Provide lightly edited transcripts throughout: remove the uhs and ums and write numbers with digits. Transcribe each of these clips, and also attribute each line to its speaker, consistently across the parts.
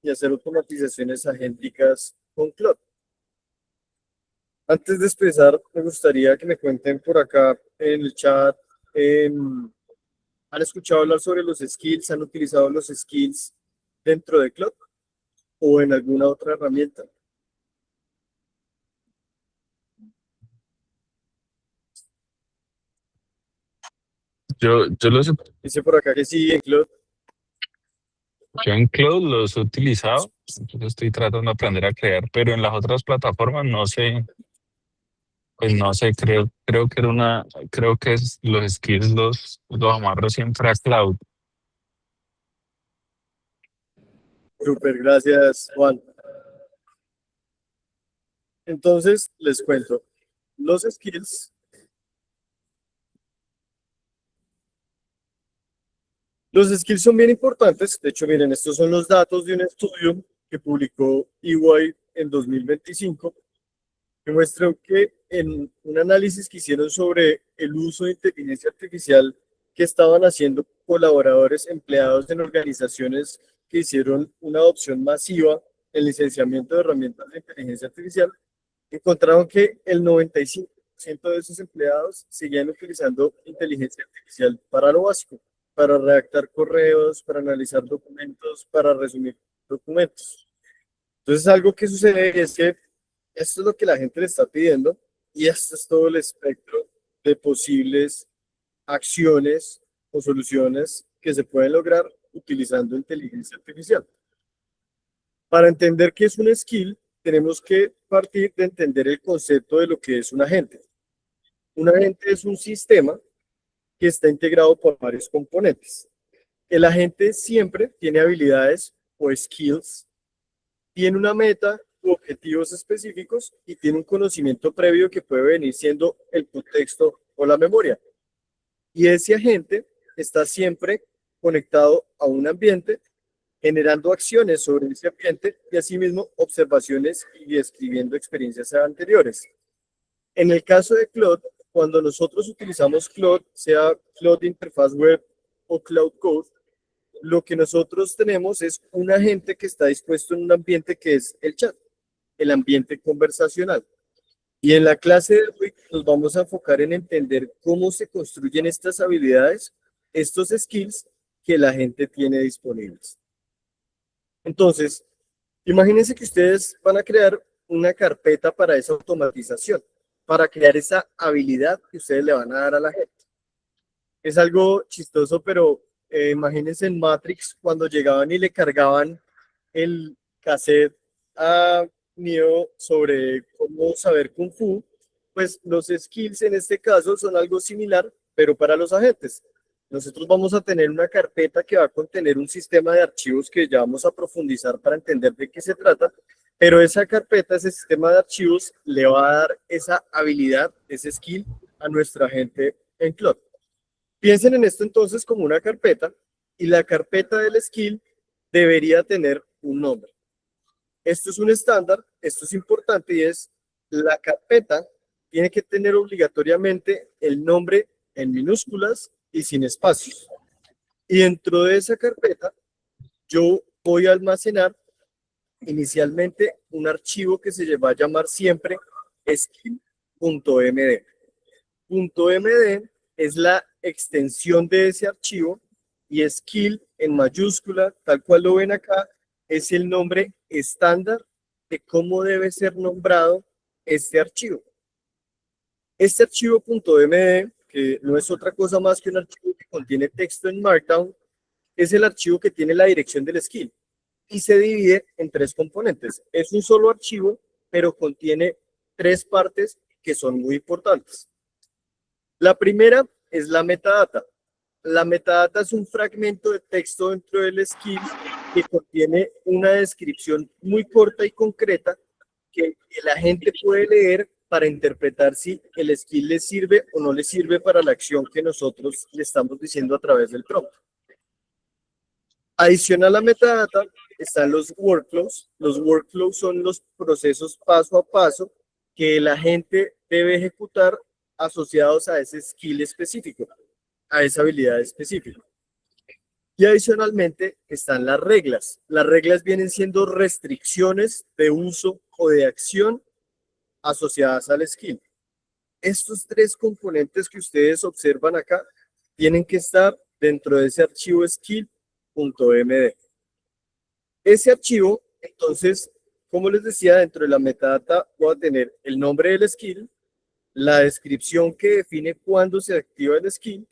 Speaker 1: y hacer automatizaciones agénticas con Claude. Antes de empezar, me gustaría que me cuenten por acá en el chat, em, ¿han escuchado hablar sobre los skills? ¿Han utilizado los skills dentro de Claude o en alguna otra herramienta?
Speaker 2: Yo los,
Speaker 1: Dice por acá que sí, en Claude.
Speaker 2: yo en Cloud los he utilizado, yo estoy tratando de aprender a crear, pero en las otras plataformas no sé, pues no sé, creo que los skills los amarro siempre a Cloud.
Speaker 1: Súper, gracias, Juan. Entonces, les cuento. Los skills, los skills son bien importantes. De hecho, miren, estos son los datos de un estudio que publicó EY en 2025, que muestra que en un análisis que hicieron sobre el uso de inteligencia artificial que estaban haciendo colaboradores empleados en organizaciones que hicieron una adopción masiva en licenciamiento de herramientas de inteligencia artificial, encontraron que el 95% de esos empleados seguían utilizando inteligencia artificial para lo básico, para redactar correos, para analizar documentos, para resumir documentos. Entonces, algo que sucede es que esto es lo que la gente le está pidiendo y esto es todo el espectro de posibles acciones o soluciones que se pueden lograr utilizando inteligencia artificial. Para entender qué es un skill, tenemos que partir de entender el concepto de lo que es un agente. Un agente es un sistema que está integrado por varios componentes. El agente siempre tiene habilidades o skills, tiene una meta u objetivos específicos y tiene un conocimiento previo que puede venir siendo el contexto o la memoria. Y ese agente está siempre conectado a un ambiente, generando acciones sobre ese ambiente y asimismo observaciones y describiendo experiencias anteriores. En el caso de Claude, cuando nosotros utilizamos Claude, sea Claude Interfaz Web o Cloud Code, lo que nosotros tenemos es un agente que está dispuesto en un ambiente que es el chat, el ambiente conversacional. Y en la clase de hoy nos vamos a enfocar en entender cómo se construyen estas habilidades, estos skills que la gente tiene disponibles. Entonces, imagínense que ustedes van a crear una carpeta para esa automatización, para crear esa habilidad que ustedes le van a dar a la gente. Es algo chistoso, pero imagínense en Matrix cuando llegaban y le cargaban el cassette a Neo sobre cómo saber Kung Fu, pues los skills en este caso son algo similar, pero para los agentes. Nosotros vamos a tener una carpeta que va a contener un sistema de archivos que ya vamos a profundizar para entender de qué se trata, pero esa carpeta, ese sistema de archivos, le va a dar esa habilidad, ese skill a nuestra agente en Cloud. Piensen en esto entonces como una carpeta y la carpeta del skill debería tener un nombre. Esto es un estándar, esto es importante y es la carpeta tiene que tener obligatoriamente el nombre en minúsculas y sin espacios. Y dentro de esa carpeta yo voy a almacenar inicialmente un archivo que se va a llamar siempre skill.md. .md es la extensión de ese archivo y skill en mayúscula, tal cual lo ven acá, es el nombre estándar de cómo debe ser nombrado este archivo. Este archivo .md, que no es otra cosa más que un archivo que contiene texto en Markdown, es el archivo que tiene la dirección del skill y se divide en tres componentes. Es un solo archivo, pero contiene tres partes que son muy importantes. La primera es la metadata. La metadata es un fragmento de texto dentro del skill que contiene una descripción muy corta y concreta que la gente puede leer para interpretar si el skill le sirve o no le sirve para la acción que nosotros le estamos diciendo a través del prompt. Adicional a la metadata están los workflows. Los workflows son los procesos paso a paso que la gente debe ejecutar asociados a ese skill específico, a esa habilidad específica. Y adicionalmente están las reglas. Las reglas vienen siendo restricciones de uso o de acción asociadas al skill. Estos tres componentes que ustedes observan acá tienen que estar dentro de ese archivo skill.md. Ese archivo, entonces, como les decía, dentro de la metadata voy a tener el nombre del skill, la descripción que define cuándo se activa el skill,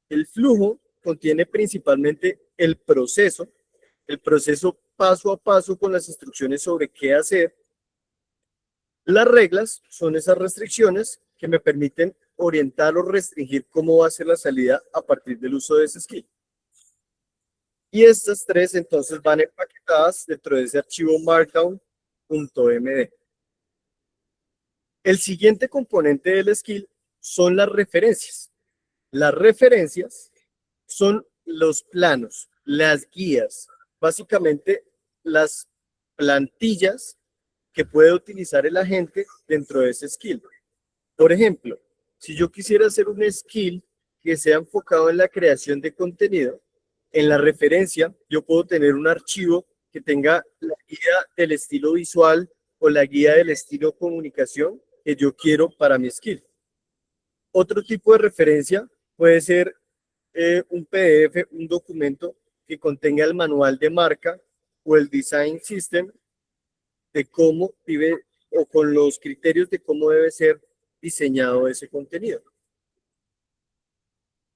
Speaker 1: el flujo contiene principalmente el proceso paso a paso con las instrucciones sobre qué hacer. Las reglas son esas restricciones que me permiten orientar o restringir cómo va a ser la salida a partir del uso de ese skill. Y estas tres entonces van empaquetadas dentro de ese archivo markdown.md. El siguiente componente del skill son las referencias. Las referencias son los planos, las guías, básicamente las plantillas que puede utilizar el agente dentro de ese skill. Por ejemplo, si yo quisiera hacer un skill que sea enfocado en la creación de contenido, en la referencia yo puedo tener un archivo que tenga la guía del estilo visual o la guía del estilo comunicación que yo quiero para mi skill. Otro tipo de referencia puede ser un PDF, un documento que contenga el manual de marca o el design system de cómo vive o con los criterios de cómo debe ser diseñado ese contenido.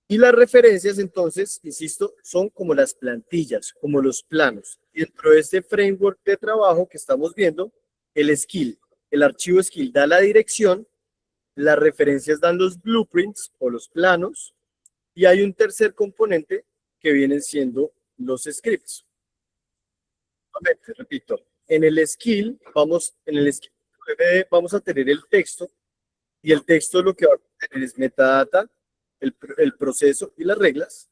Speaker 1: Y las referencias, entonces, insisto, son como las plantillas, como los planos. Y dentro de este framework de trabajo que estamos viendo, el skill, el archivo skill da la dirección, las referencias dan los blueprints o los planos, y hay un tercer componente que vienen siendo los scripts. Repito, en el skill vamos a tener el texto, y el texto lo que va a tener es metadata, el proceso y las reglas,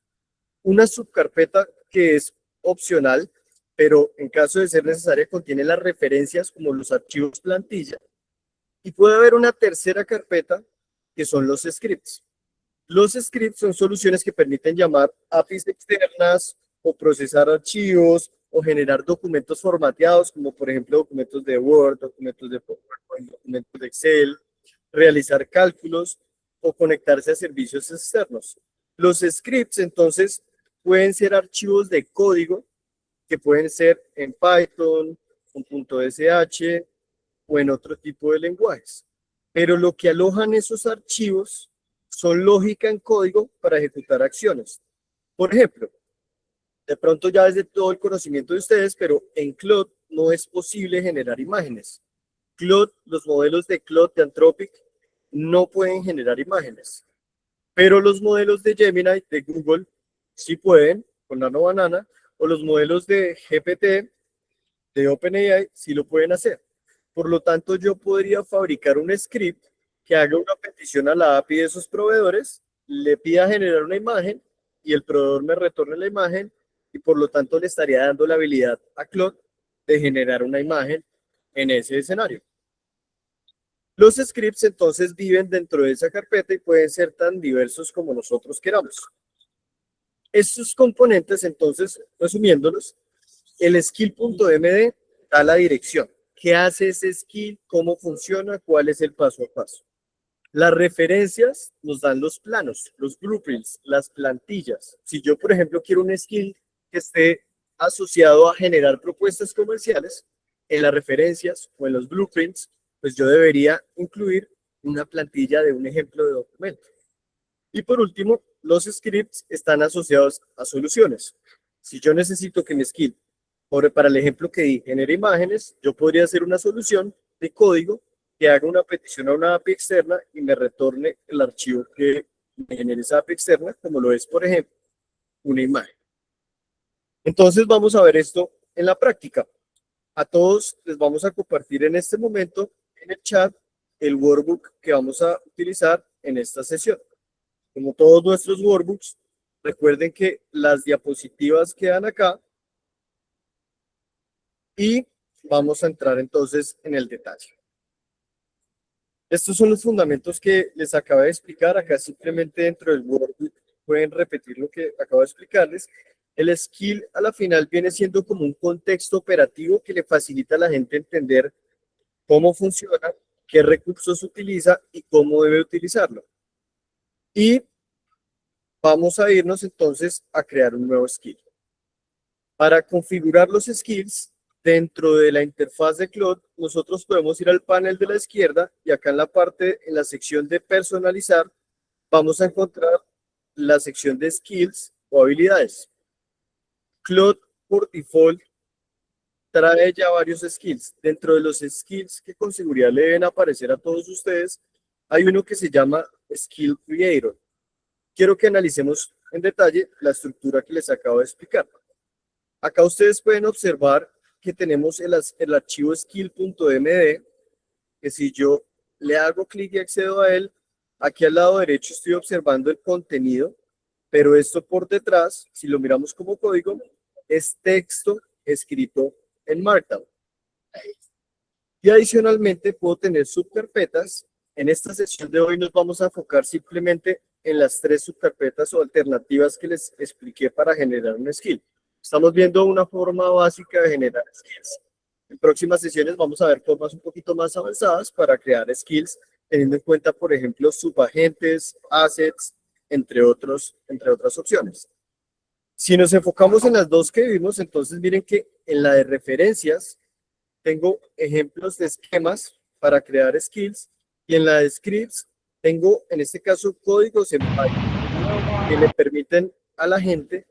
Speaker 1: una subcarpeta que es opcional, pero en caso de ser necesaria contiene las referencias como los archivos plantilla, y puede haber una tercera carpeta que son los scripts. Los scripts son soluciones que permiten llamar APIs externas o procesar archivos o generar documentos formateados, como por ejemplo documentos de Word, documentos de PowerPoint, documentos de Excel, realizar cálculos o conectarse a servicios externos. Los scripts, entonces, pueden ser archivos de código que pueden ser en Python, en .sh o en otro tipo de lenguajes. Pero lo que alojan esos archivos son lógica en código para ejecutar acciones. Por ejemplo, de pronto ya es de todo el conocimiento de ustedes, pero en Claude no es posible generar imágenes. Claude, los modelos de Claude de Anthropic no pueden generar imágenes, pero los modelos de Gemini de Google sí pueden, con Nano Banana, o los modelos de GPT de OpenAI sí lo pueden hacer. Por lo tanto, yo podría fabricar un script que haga una petición a la API de esos proveedores, le pida generar una imagen y el proveedor me retorne la imagen y por lo tanto le estaría dando la habilidad a Claude de generar una imagen en ese escenario. Los scripts entonces viven dentro de esa carpeta y pueden ser tan diversos como nosotros queramos. Estos componentes, entonces, resumiéndolos, el skill.md da la dirección. ¿Qué hace ese skill? ¿Cómo funciona? ¿Cuál es el paso a paso? Las referencias nos dan los planos, los blueprints, las plantillas. Si yo, por ejemplo, quiero un skill que esté asociado a generar propuestas comerciales, en las referencias o en los blueprints, pues yo debería incluir una plantilla de un ejemplo de documento. Y por último, los scripts están asociados a soluciones. Si yo necesito que mi skill, para el ejemplo que di, genere imágenes, yo podría hacer una solución de código que haga una petición a una API externa y me retorne el archivo que me genere esa API externa, como lo es, por ejemplo, una imagen. Entonces vamos a ver esto en la práctica. A todos les vamos a compartir en este momento en el chat el workbook que vamos a utilizar en esta sesión. Como todos nuestros workbooks, recuerden que las diapositivas quedan acá y vamos a entrar entonces en el detalle. Estos son los fundamentos que les acabo de explicar. Acá simplemente dentro del workbook pueden repetir lo que acabo de explicarles. El skill a la final viene siendo como un contexto operativo que le facilita a la gente entender cómo funciona, qué recursos utiliza y cómo debe utilizarlo. Y vamos a irnos entonces a crear un nuevo skill. Para configurar los skills dentro de la interfaz de Claude, nosotros podemos ir al panel de la izquierda y acá en la parte, en la sección de personalizar, vamos a encontrar la sección de skills o habilidades. Claude por default trae ya varios skills. Dentro de los skills que con seguridad le deben aparecer a todos ustedes, hay uno que se llama Skill Creator. Quiero que analicemos en detalle la estructura que les acabo de explicar. Acá ustedes pueden observar que tenemos el archivo skill.md, que si yo le hago clic y accedo a él, aquí al lado derecho estoy observando el contenido, pero esto por detrás, si lo miramos como código, es texto escrito en Markdown. Y adicionalmente puedo tener subcarpetas. En esta sesión de hoy nos vamos a enfocar simplemente en las 3 subcarpetas o alternativas que les expliqué para generar un skill. Estamos viendo una forma básica de generar skills. En próximas sesiones vamos a ver formas un poquito más avanzadas para crear skills, teniendo en cuenta, por ejemplo, subagentes, assets, entre otras opciones. Si nos enfocamos en las 2 que vimos, entonces miren que en la de referencias tengo ejemplos de esquemas para crear skills y en la de scripts tengo, en este caso, códigos en Python que le permiten a la gente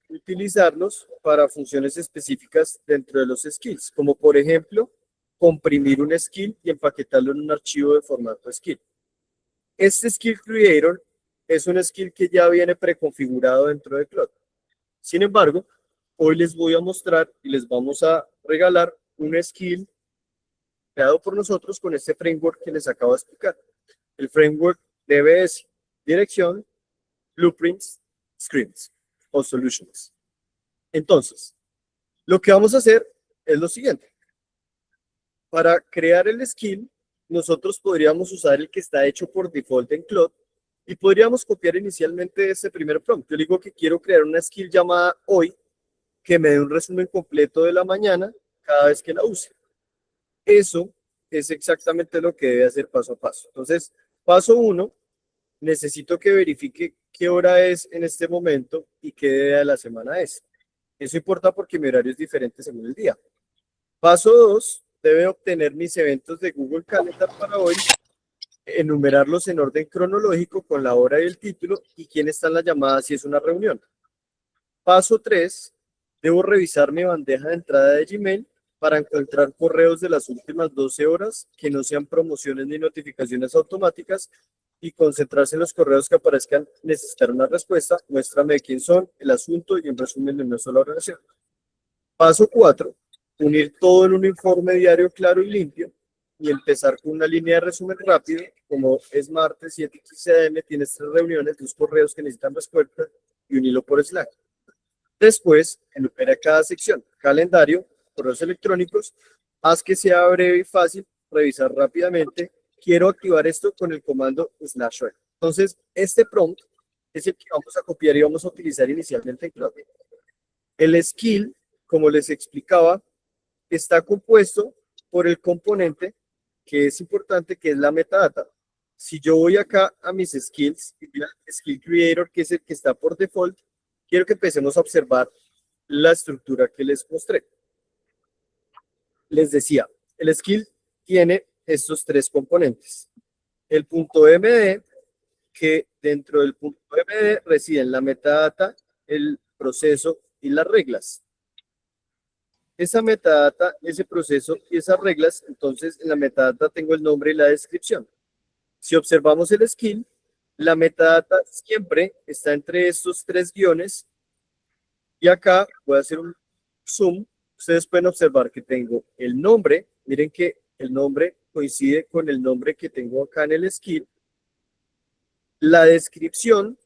Speaker 1: utilizarlos para funciones específicas dentro de los skills, como por ejemplo, comprimir un skill y empaquetarlo en un archivo de formato skill. Este Skill Creator es un skill que ya viene preconfigurado dentro de Claude. Sin embargo, hoy les voy a mostrar y les vamos a regalar un skill creado por nosotros con este framework que les acabo de explicar. El framework DBS, dirección, blueprints, scripts o solutions. Entonces, lo que vamos a hacer es lo siguiente. Para crear el skill, nosotros podríamos usar el que está hecho por default en Claude y podríamos copiar inicialmente ese primer prompt. Yo digo que quiero crear una skill llamada hoy que me dé un resumen completo de la mañana cada vez que la use. Eso es exactamente lo que debe hacer paso a paso. Entonces, paso 1, necesito que verifique qué hora es en este momento y qué día de la semana es. Eso importa porque mi horario es diferente según el día. Paso 2, debe obtener mis eventos de Google Calendar para hoy, enumerarlos en orden cronológico con la hora y el título y quién está en la llamada si es una reunión. Paso 3, debo revisar mi bandeja de entrada de Gmail para encontrar correos de las últimas 12 horas que no sean promociones ni notificaciones automáticas y concentrarse en los correos que aparezcan necesitar una respuesta, muéstrame quién son, el asunto y en resumen de una sola oración. Paso 4, unir todo en un informe diario claro y limpio y empezar con una línea de resumen rápido, como es martes 7:15 am, tienes 3 reuniones, 2 correos que necesitan respuesta y un hilo por Slack. Después, enumera cada sección, calendario, correos electrónicos, haz que sea breve y fácil, revisar rápidamente. Quiero activar esto con el comando /r. Entonces, este prompt es el que vamos a copiar y vamos a utilizar inicialmente en Claude. El skill, como les explicaba, está compuesto por el componente que es importante, que es la metadata. Si yo voy acá a mis skills, Skill Creator, que es el que está por default, quiero que empecemos a observar la estructura que les mostré. Les decía, el skill tiene estos 3 componentes. El punto .md, que dentro del punto .md residen la metadata, el proceso y las reglas. Esa metadata, ese proceso y esas reglas, entonces en la metadata tengo el nombre y la descripción. Si observamos el skill, la metadata siempre está entre estos 3 guiones y acá voy a hacer un zoom. Ustedes pueden observar que tengo el nombre, miren que el nombre coincide con el nombre que tengo acá en el skill. La descripción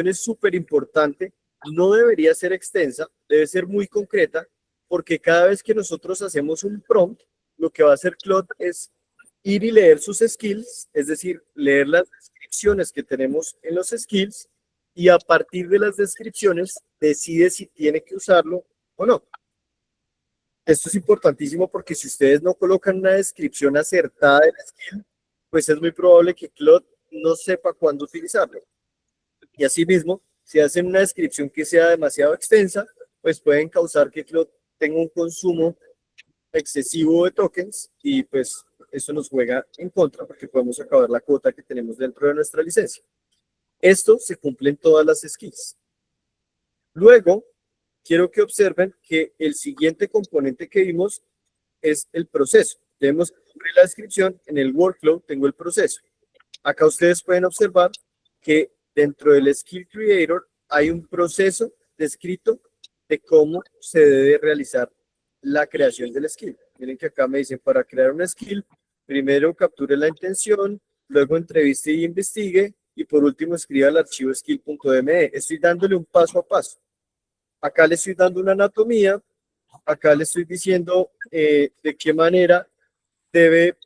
Speaker 1: es súper importante, no debería ser extensa, debe ser muy concreta, porque cada vez que nosotros hacemos un prompt, lo que va a hacer Claude es ir y leer sus skills, es decir, leer las descripciones que tenemos en los skills y a partir de las descripciones decide si tiene que usarlo o no. Esto es importantísimo porque si ustedes no colocan una descripción acertada del skill, pues es muy probable que Claude no sepa cuándo utilizarlo. Y asimismo, si hacen una descripción que sea demasiado extensa, pues pueden causar que Claude tenga un consumo excesivo de tokens y pues eso nos juega en contra porque podemos acabar la cuota que tenemos dentro de nuestra licencia. Esto se cumple en todas las skills. Luego, quiero que observen que el siguiente componente que vimos es el proceso. Debemos cumplir la descripción, en el workflow tengo el proceso. Acá ustedes pueden observar que dentro del Skill Creator hay un proceso descrito de cómo se debe realizar la creación del skill. Miren que acá me dicen, para crear un skill, primero capture la intención, luego entreviste y investigue, y por último escriba el archivo skill.me. Estoy dándole un paso a paso. Acá le estoy dando una anatomía, acá le estoy diciendo de qué manera debe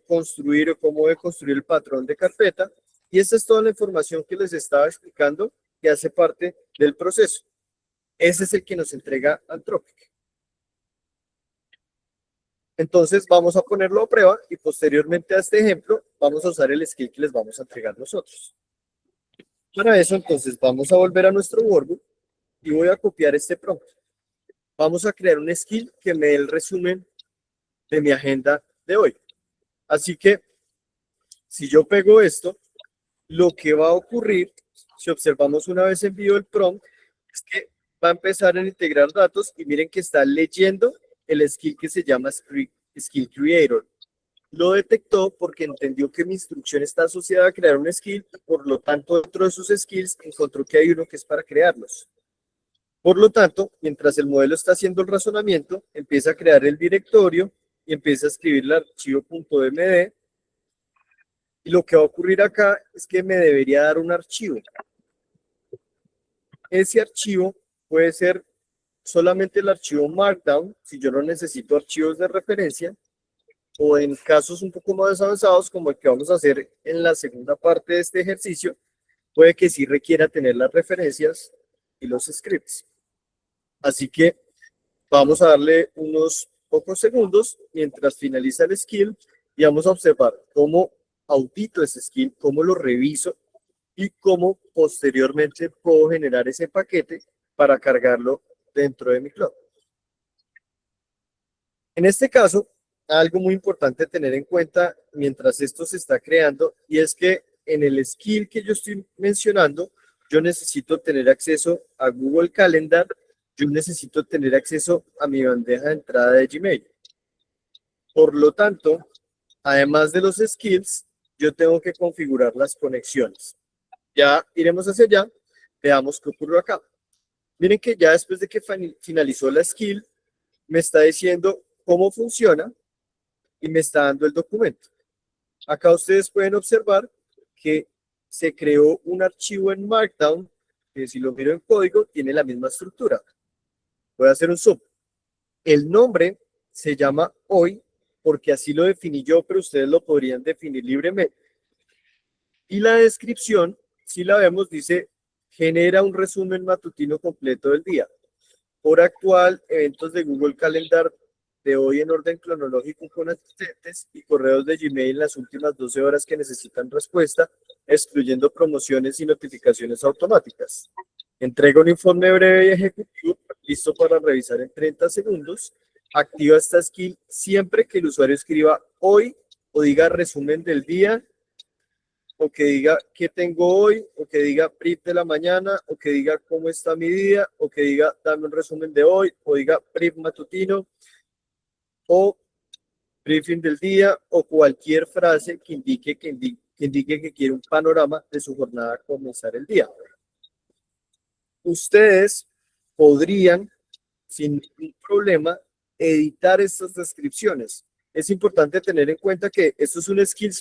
Speaker 1: construir o cómo debe construir el patrón de carpeta, y esta es toda la información que les estaba explicando que hace parte del proceso. Ese es el que nos entrega Anthropic. Entonces vamos a ponerlo a prueba y posteriormente a este ejemplo vamos a usar el skill que les vamos a entregar nosotros. Para eso entonces vamos a volver a nuestro workbook y voy a copiar este prompt. Vamos a crear un skill que me dé el resumen de mi agenda de hoy. Así que si yo pego esto, lo que va a ocurrir, si observamos una vez envío el prompt, es que va a empezar a integrar datos y miren que está leyendo el skill que se llama Skill Creator. Lo detectó porque entendió que mi instrucción está asociada a crear un skill y por lo tanto dentro de sus skills encontró que hay uno que es para crearlos. Por lo tanto, mientras el modelo está haciendo el razonamiento, empieza a crear el directorio y empieza a escribir el archivo .md. Y lo que va a ocurrir acá es que me debería dar un archivo. Ese archivo puede ser solamente el archivo Markdown, si yo no necesito archivos de referencia, o en casos un poco más avanzados, como el que vamos a hacer en la segunda parte de este ejercicio, puede que sí requiera tener las referencias y los scripts. Así que vamos a darle unos pocos segundos mientras finaliza el skill y vamos a observar cómo audito ese skill, cómo lo reviso y cómo posteriormente puedo generar ese paquete para cargarlo dentro de mi cloud. En este caso, algo muy importante tener en cuenta mientras esto se está creando y es que en el skill que yo estoy mencionando, yo necesito tener acceso a Google Calendar, yo necesito tener acceso a mi bandeja de entrada de Gmail. Por lo tanto, además de los skills, yo tengo que configurar las conexiones. Ya iremos hacia allá, veamos qué ocurrió acá. Miren que ya después de que finalizó la skill, me está diciendo cómo funciona y me está dando el documento. Acá ustedes pueden observar que se creó un archivo en Markdown, que si lo miro en código, tiene la misma estructura. Voy a hacer un zoom. El nombre se llama hoy, porque así lo definí yo, pero ustedes lo podrían definir libremente. Y la descripción, si la vemos, dice, genera un resumen matutino completo del día. Hora actual, eventos de Google Calendar de hoy en orden cronológico con asistentes y correos de Gmail en las últimas 12 horas que necesitan respuesta, excluyendo promociones y notificaciones automáticas. Entrega un informe breve y ejecutivo listo para revisar en 30 segundos. Activa esta skill siempre que el usuario escriba hoy o diga resumen del día, o que diga qué tengo hoy, o que diga prip de la mañana, o que diga cómo está mi día, o que diga dame un resumen de hoy, o diga prip matutino, o briefing del día, o cualquier frase que indique que quiere un panorama de su jornada a comenzar el día. Ustedes podrían, sin ningún problema, editar estas descripciones. Es importante tener en cuenta que esto es un skill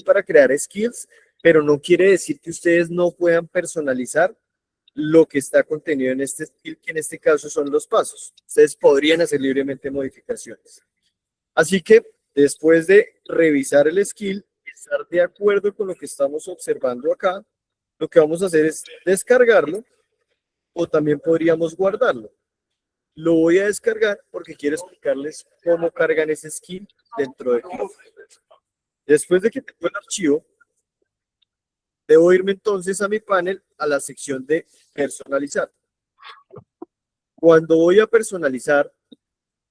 Speaker 1: para crear skills, pero no quiere decir que ustedes no puedan personalizar lo que está contenido en este skill, que en este caso son los pasos. Ustedes podrían hacer libremente modificaciones. Así que después de revisar el skill y estar de acuerdo con lo que estamos observando acá, lo que vamos a hacer es descargarlo o también podríamos guardarlo. Lo voy a descargar porque quiero explicarles cómo cargan ese skin dentro de Cloud. Después de que tengo el archivo, debo irme entonces a mi panel a la sección de personalizar. Cuando voy a personalizar,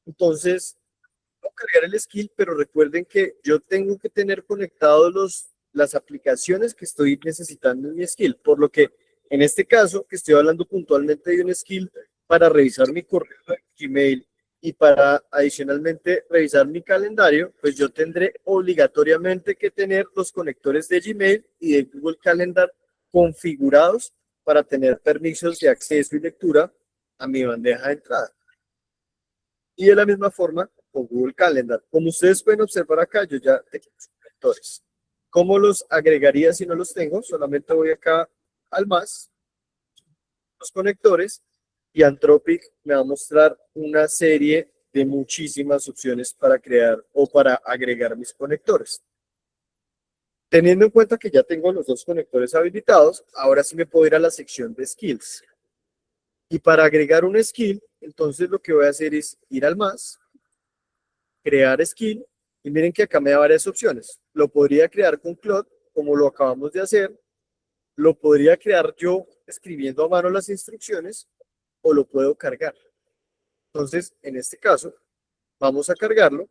Speaker 1: entonces voy a cargar el skill, pero recuerden que yo tengo que tener conectados las aplicaciones que estoy necesitando en mi skill, por lo que en este caso, que estoy hablando puntualmente de un skill para revisar mi correo de Gmail y para adicionalmente revisar mi calendario, pues yo tendré obligatoriamente que tener los conectores de Gmail y de Google Calendar configurados para tener permisos de acceso y lectura a mi bandeja de entrada. Y de la misma forma con Google Calendar. Como ustedes pueden observar acá, yo ya tengo los conectores. ¿Cómo los agregaría si no los tengo? Solamente voy acá al más, los conectores, y Anthropic me va a mostrar una serie de muchísimas opciones para crear o para agregar mis conectores. Teniendo en cuenta que ya tengo los dos conectores habilitados, ahora sí me puedo ir a la sección de skills. Y para agregar un skill, entonces lo que voy a hacer es ir al más, crear skill, y miren que acá me da varias opciones. Lo podría crear con Claude, como lo acabamos de hacer. Lo podría crear yo escribiendo a mano las instrucciones, o lo puedo cargar. Entonces, en este caso, vamos a cargarlo.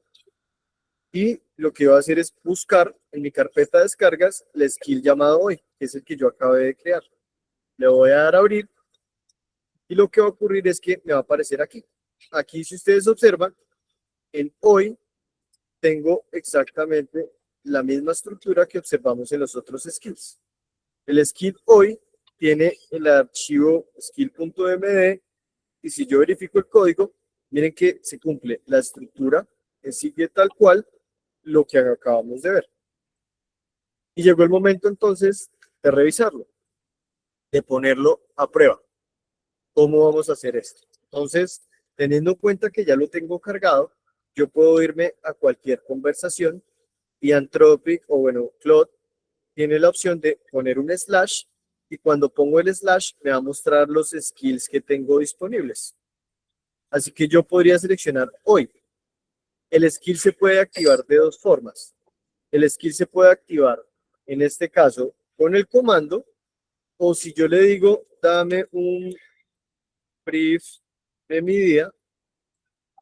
Speaker 1: Y lo que voy a hacer es buscar en mi carpeta de descargas el skill llamado hoy, que es el que yo acabé de crear. Le voy a dar a abrir. Y lo que va a ocurrir es que me va a aparecer aquí. Aquí, si ustedes observan, en hoy tengo exactamente la misma estructura que observamos en los otros skills. El skill hoy tiene el archivo skill.md y si yo verifico el código, miren que se cumple la estructura, sigue tal cual lo que acabamos de ver. Y llegó el momento entonces de revisarlo, de ponerlo a prueba. ¿Cómo vamos a hacer esto? Entonces, teniendo en cuenta que ya lo tengo cargado, yo puedo irme a cualquier conversación y Anthropic o bueno, Claude tiene la opción de poner un slash y cuando pongo el slash me va a mostrar los skills que tengo disponibles. Así que yo podría seleccionar hoy. El skill se puede activar de dos formas. El skill se puede activar, en este caso, con el comando o si yo le digo, dame un brief de mi día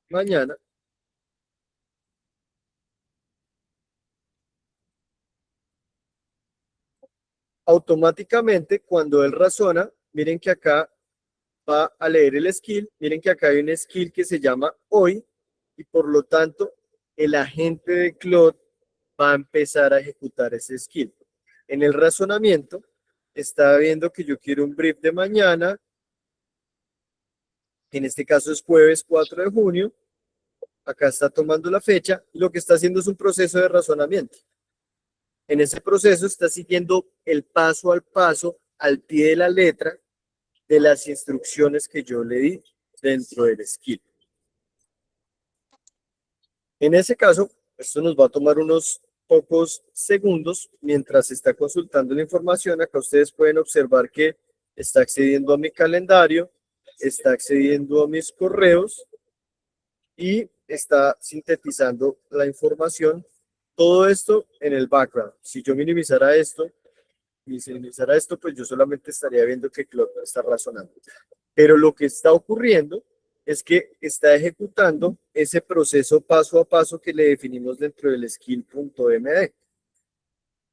Speaker 1: mañana, automáticamente cuando él razona, miren que acá va a leer el skill, miren que acá hay un skill que se llama hoy y por lo tanto el agente de Claude va a empezar a ejecutar ese skill. En el razonamiento está viendo que yo quiero un brief de mañana, en este caso es jueves 4 de junio, acá está tomando la fecha y lo que está haciendo es un proceso de razonamiento. En ese proceso está siguiendo el paso al paso, al pie de la letra, de las instrucciones que yo le di dentro del skill. En ese caso, esto nos va a tomar unos pocos segundos mientras está consultando la información. Acá ustedes pueden observar que está accediendo a mi calendario, está accediendo a mis correos y está sintetizando la información. Todo esto en el background. Si yo minimizara esto, pues yo solamente estaría viendo que Claude está razonando. Pero lo que está ocurriendo es que está ejecutando ese proceso paso a paso que le definimos dentro del skill.md.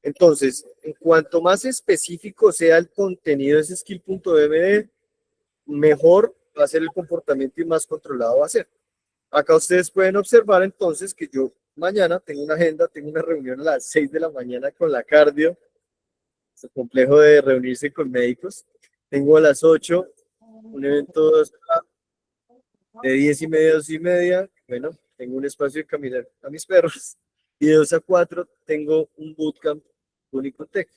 Speaker 1: Entonces, en cuanto más específico sea el contenido de ese skill.md, mejor va a ser el comportamiento y más controlado va a ser. Acá ustedes pueden observar entonces que yo mañana tengo una agenda, tengo una reunión a las 6 de la mañana con la cardio, el complejo de reunirse con médicos. Tengo a las 8 un evento de 10:30 a 2:30. Bueno, tengo un espacio de caminar a mis perros. Y de 2 a 4 tengo un bootcamp único tech.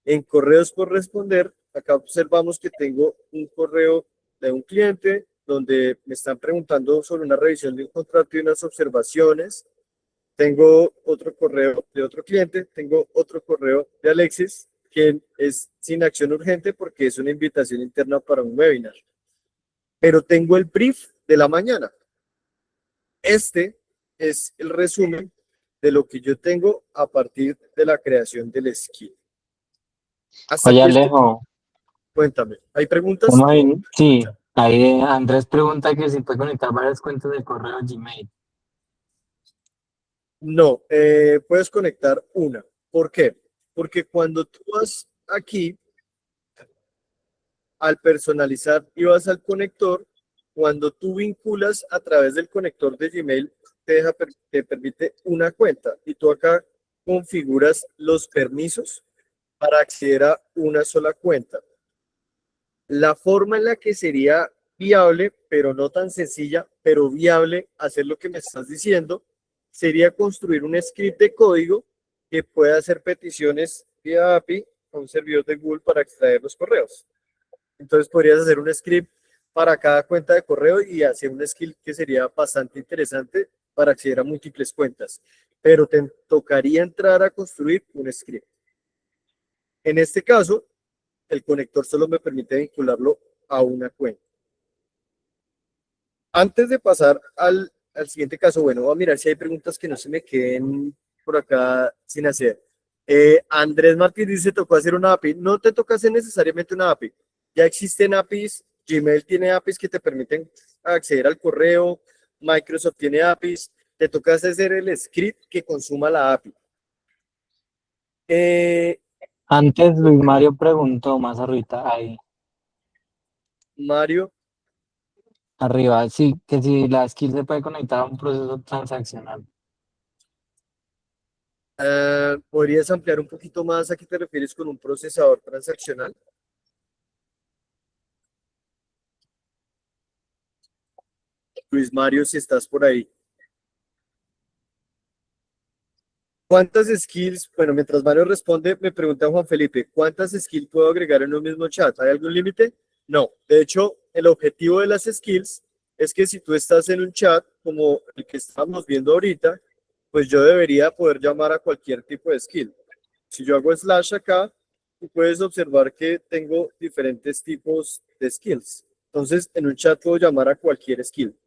Speaker 1: En correos por responder, acá observamos que tengo un correo de un cliente donde me están preguntando sobre una revisión de un contrato y unas observaciones. Tengo otro correo de otro cliente, tengo otro correo de Alexis, que es sin acción urgente porque es una invitación interna para un webinar. Pero tengo el brief de la mañana. Este es el resumen de lo que yo tengo a partir de la creación del skill. Hasta
Speaker 3: Oye,
Speaker 1: aquí
Speaker 3: Alejo,
Speaker 1: cuéntame. ¿Hay preguntas?
Speaker 3: ¿cómo hay? Sí, ahí Andrés pregunta que si puede conectar varias cuentas del correo Gmail.
Speaker 1: No, puedes conectar una. ¿Por qué? Porque cuando tú vas aquí al personalizar y vas al conector, cuando tú vinculas a través del conector de Gmail, te permite una cuenta y tú acá configuras los permisos para acceder a una sola cuenta. La forma en la que sería viable, pero no tan sencilla, pero viable, hacer lo que me estás diciendo, sería construir un script de código que pueda hacer peticiones vía API a un servidor de Google para extraer los correos. Entonces podrías hacer un script para cada cuenta de correo y hacer un skill que sería bastante interesante para acceder a múltiples cuentas. Pero te tocaría entrar a construir un script. En este caso, el conector solo me permite vincularlo a una cuenta. Antes de pasar al siguiente caso, bueno, voy a mirar si hay preguntas que no se me queden por acá sin hacer. Andrés Martínez dice, tocó hacer una API. No te toca hacer necesariamente una API. Ya existen APIs, Gmail tiene APIs que te permiten acceder al correo, Microsoft tiene APIs, te toca hacer el script que consuma la API.
Speaker 3: Antes Luis Mario preguntó más arriba, ahí,
Speaker 1: Mario,
Speaker 3: arriba, sí, que si la skill se puede conectar a un proceso transaccional.
Speaker 1: ¿podrías ampliar un poquito más a qué te refieres con un procesador transaccional? Luis Mario, si estás por ahí. ¿Cuántas skills? Bueno, mientras Mario responde, me pregunta Juan Felipe, ¿cuántas skills puedo agregar en un mismo chat? ¿Hay algún límite? No. De hecho, el objetivo de las skills es que si tú estás en un chat como el que estamos viendo ahorita, pues yo debería poder llamar a cualquier tipo de skill. Si yo hago slash acá, tú puedes observar que tengo diferentes tipos de skills. Entonces, en un chat puedo llamar a cualquier skill.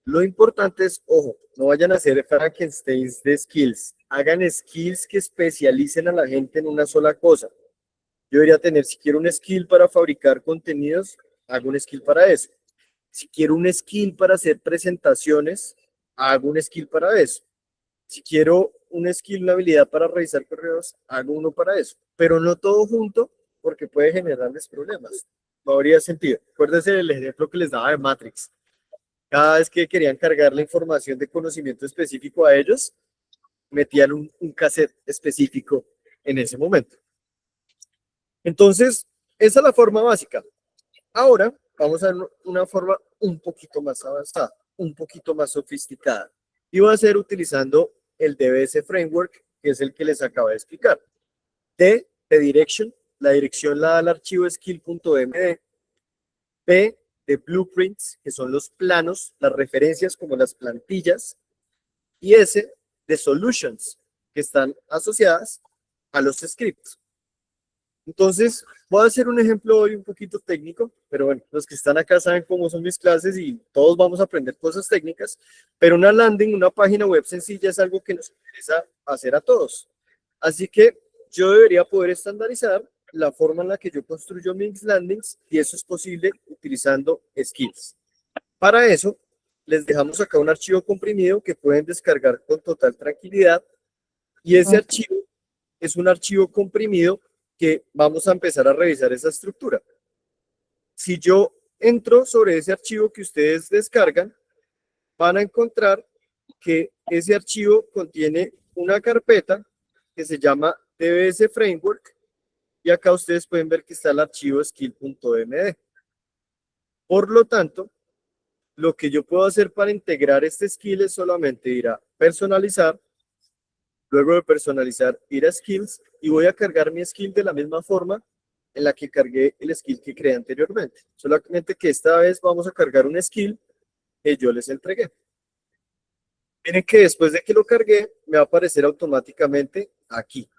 Speaker 1: Lo importante es, ojo, no vayan a hacer Frankensteins de skills. Hagan skills que especialicen a la gente en una sola cosa. Yo debería tener, si quiero un skill para fabricar contenidos, hago un skill para eso. Si quiero un skill para hacer presentaciones, hago un skill para eso. Si quiero un skill, una habilidad para revisar correos, hago uno para eso. Pero no todo junto, porque puede generarles problemas. No habría sentido. Acuérdense del ejemplo que les daba de Matrix. Cada vez que querían cargar la información de conocimiento específico a ellos, metían un cassette específico en ese momento. Entonces, esa es la forma básica. Ahora vamos a ver una forma un poquito más avanzada, un poquito más sofisticada. Y va a ser utilizando el DBS Framework, que es el que les acabo de explicar. D de direction, la dirección la da al archivo skill.md. P de blueprints, que son los planos, las referencias como las plantillas. Y S de solutions, que están asociadas a los scripts. Entonces, voy a hacer un ejemplo hoy un poquito técnico, pero bueno, los que están acá saben cómo son mis clases y todos vamos a aprender cosas técnicas, pero una landing, una página web sencilla es algo que nos interesa hacer a todos. Así que yo debería poder estandarizar la forma en la que yo construyo mis landings y eso es posible utilizando skills. Para eso, les dejamos acá un archivo comprimido que pueden descargar con total tranquilidad y ese archivo es un archivo comprimido que vamos a empezar a revisar esa estructura. Si yo entro sobre ese archivo que ustedes descargan, van a encontrar que ese archivo contiene una carpeta que se llama DBS Framework y acá ustedes pueden ver que está el archivo skill.md. Por lo tanto, lo que yo puedo hacer para integrar este skill es solamente ir a personalizar, luego de personalizar, ir a skills y voy a cargar mi skill de la misma forma en la que cargué el skill que creé anteriormente. Solamente que esta vez vamos a cargar un skill que yo les entregué. Miren que después de que lo cargué, me va a aparecer automáticamente aquí.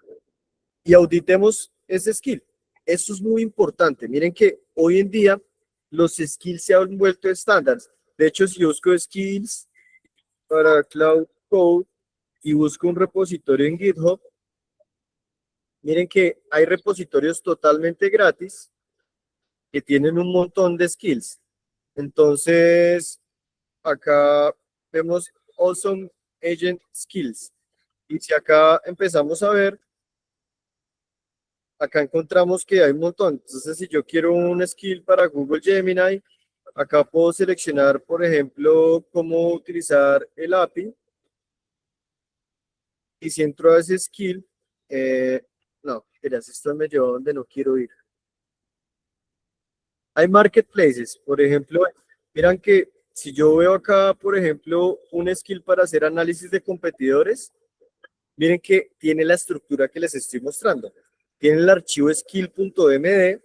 Speaker 1: Y auditemos ese skill. Eso es muy importante. Miren que hoy en día los skills se han vuelto estándares. De hecho, si yo busco skills para Cloud Code y busco un repositorio en GitHub, miren que hay repositorios totalmente gratis que tienen un montón de skills. Entonces, acá vemos Awesome Agent Skills. Y si acá empezamos a ver, acá encontramos que hay un montón. Entonces, si yo quiero un skill para Google Gemini, acá puedo seleccionar, por ejemplo, cómo utilizar el API. Y si entro a ese skill, no, verás, esto me lleva donde no quiero ir. Hay marketplaces, por ejemplo, miran que si yo veo acá, por ejemplo, un skill para hacer análisis de competidores, miren que tiene la estructura que les estoy mostrando. Tiene el archivo skill.md,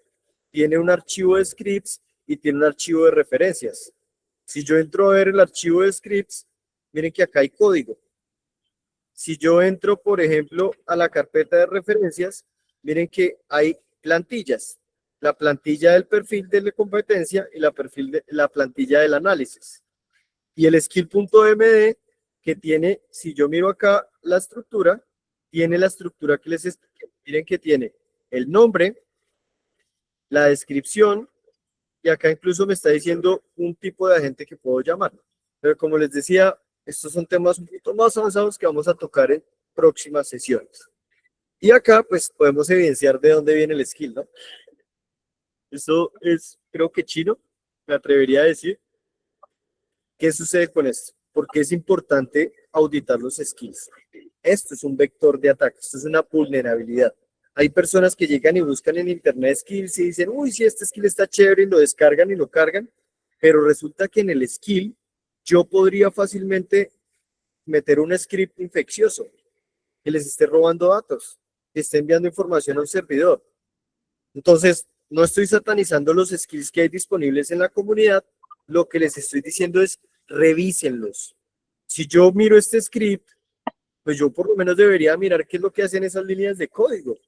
Speaker 1: tiene un archivo de scripts y tiene un archivo de referencias. Si yo entro a ver el archivo de scripts, miren que acá hay código. Si yo entro, por ejemplo, a la carpeta de referencias, miren que hay plantillas. La plantilla del perfil de la competencia y la plantilla del análisis. Y el skill.md que tiene, si yo miro acá la estructura, tiene la estructura que les expliqué. Miren que tiene el nombre, la descripción, y acá incluso me está diciendo un tipo de agente que puedo llamar. Pero como les decía, estos son temas un poquito más avanzados que vamos a tocar en próximas sesiones. Y acá, pues, podemos evidenciar de dónde viene el skill, ¿no? Eso es, creo que chino, me atrevería a decir. ¿Qué sucede con esto? Porque es importante auditar los skills. Esto es un vector de ataque, esto es una vulnerabilidad. Hay personas que llegan y buscan en internet skills y dicen, uy, sí, este skill está chévere, y lo descargan y lo cargan, pero resulta que en el skill yo podría fácilmente meter un script infeccioso que les esté robando datos, que esté enviando información a un servidor. Entonces, no estoy satanizando los skills que hay disponibles en la comunidad, lo que les estoy diciendo es revísenlos. Si yo miro este script, pues yo por lo menos debería mirar qué es lo que hacen esas líneas de código,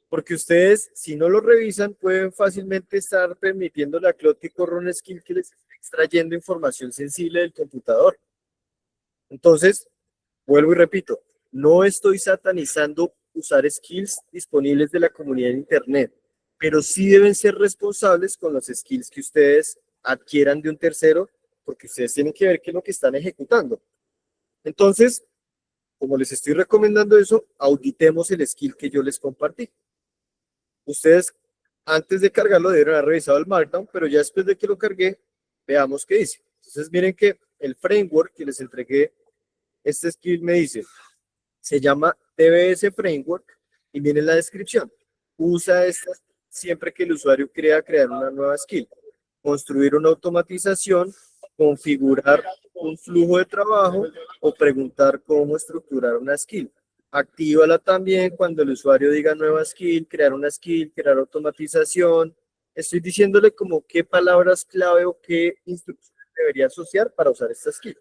Speaker 1: porque ustedes, si no lo revisan, pueden fácilmente estar permitiéndole a Claude que corra un skill que les está extrayendo información sensible del computador. Entonces, vuelvo y repito, no estoy satanizando usar skills disponibles de la comunidad de Internet, pero sí deben ser responsables con los skills que ustedes adquieran de un tercero, porque ustedes tienen que ver qué es lo que están ejecutando. Entonces, como les estoy recomendando eso, auditemos el skill que yo les compartí. Ustedes, antes de cargarlo, debieron haber revisado el Markdown, pero ya después de que lo cargué, veamos qué dice. Entonces, miren que el framework que les entregué, este skill me dice, se llama TBS Framework y viene en la descripción. Usa estas siempre que el usuario quiera crear una nueva skill. Construir una automatización, configurar un flujo de trabajo o preguntar cómo estructurar una skill. Actívala también cuando el usuario diga nueva skill, crear una skill, crear automatización. Estoy diciéndole como qué palabras clave o qué instrucciones debería asociar para usar esta skill.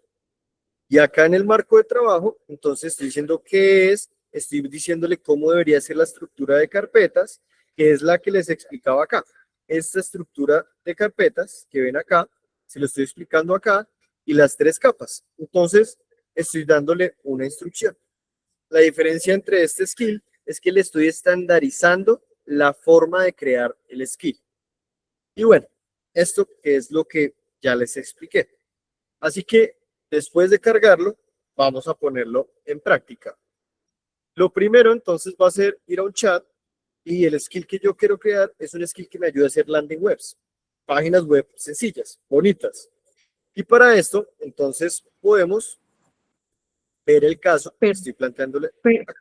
Speaker 1: Y acá en el marco de trabajo, entonces estoy diciendo qué es, estoy diciéndole cómo debería ser la estructura de carpetas, que es la que les explicaba acá. Esta estructura de carpetas que ven acá, se lo estoy explicando acá, y las tres capas. Entonces, estoy dándole una instrucción. La diferencia entre este skill es que le estoy estandarizando la forma de crear el skill. Y bueno, esto es lo que ya les expliqué. Así que después de cargarlo, vamos a ponerlo en práctica. Lo primero entonces va a ser ir a un chat y el skill que yo quiero crear es un skill que me ayude a hacer landing webs, páginas web sencillas, bonitas. Y para esto, entonces podemos ver el caso que estoy planteándole.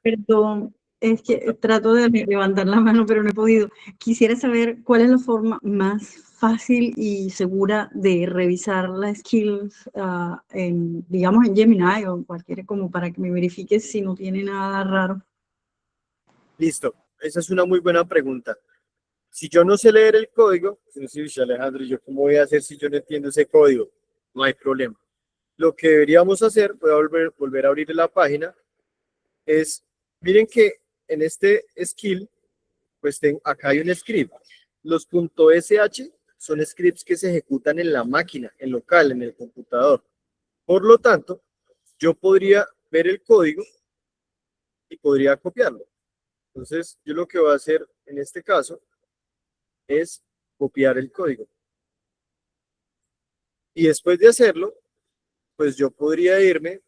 Speaker 4: Perdón, es que trato de levantar la mano, pero no he podido. Quisiera saber cuál es la forma más fácil y segura de revisar las skills, digamos, en Gemini o en cualquiera, como para que me verifique si no tiene nada raro.
Speaker 1: Listo, esa es una muy buena pregunta. Si yo no sé leer el código, si no sé, Alejandro, ¿yo cómo voy a hacer si yo no entiendo ese código? No hay problema. Lo que deberíamos hacer, voy a volver a abrir la página, es, miren que en este skill pues acá hay un script. Los .sh son scripts que se ejecutan en la máquina, en local, en el computador. Por lo tanto, yo podría ver el código y podría copiarlo. Entonces, yo lo que voy a hacer en este caso es copiar el código. Y después de hacerlo, pues yo podría irme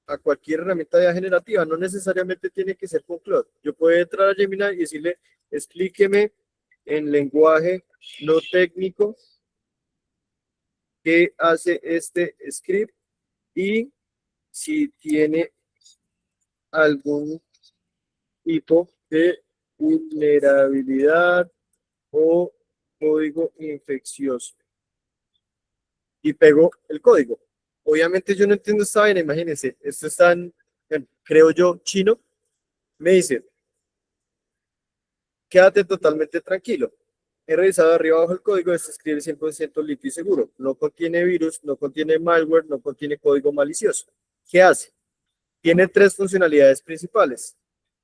Speaker 1: a cualquier herramienta de IA generativa, no necesariamente tiene que ser con Claude. Yo puedo entrar a Gemini y decirle, explíqueme en lenguaje no técnico qué hace este script y si tiene algún tipo de vulnerabilidad o código infeccioso. Y pego el código. Obviamente yo no entiendo esta vaina, imagínense, esto está en, creo yo, chino. Me dice, quédate totalmente tranquilo. He revisado arriba abajo el código, este escribe 100% limpio y seguro. No contiene virus, no contiene malware, no contiene código malicioso. ¿Qué hace? Tiene 3 funcionalidades principales.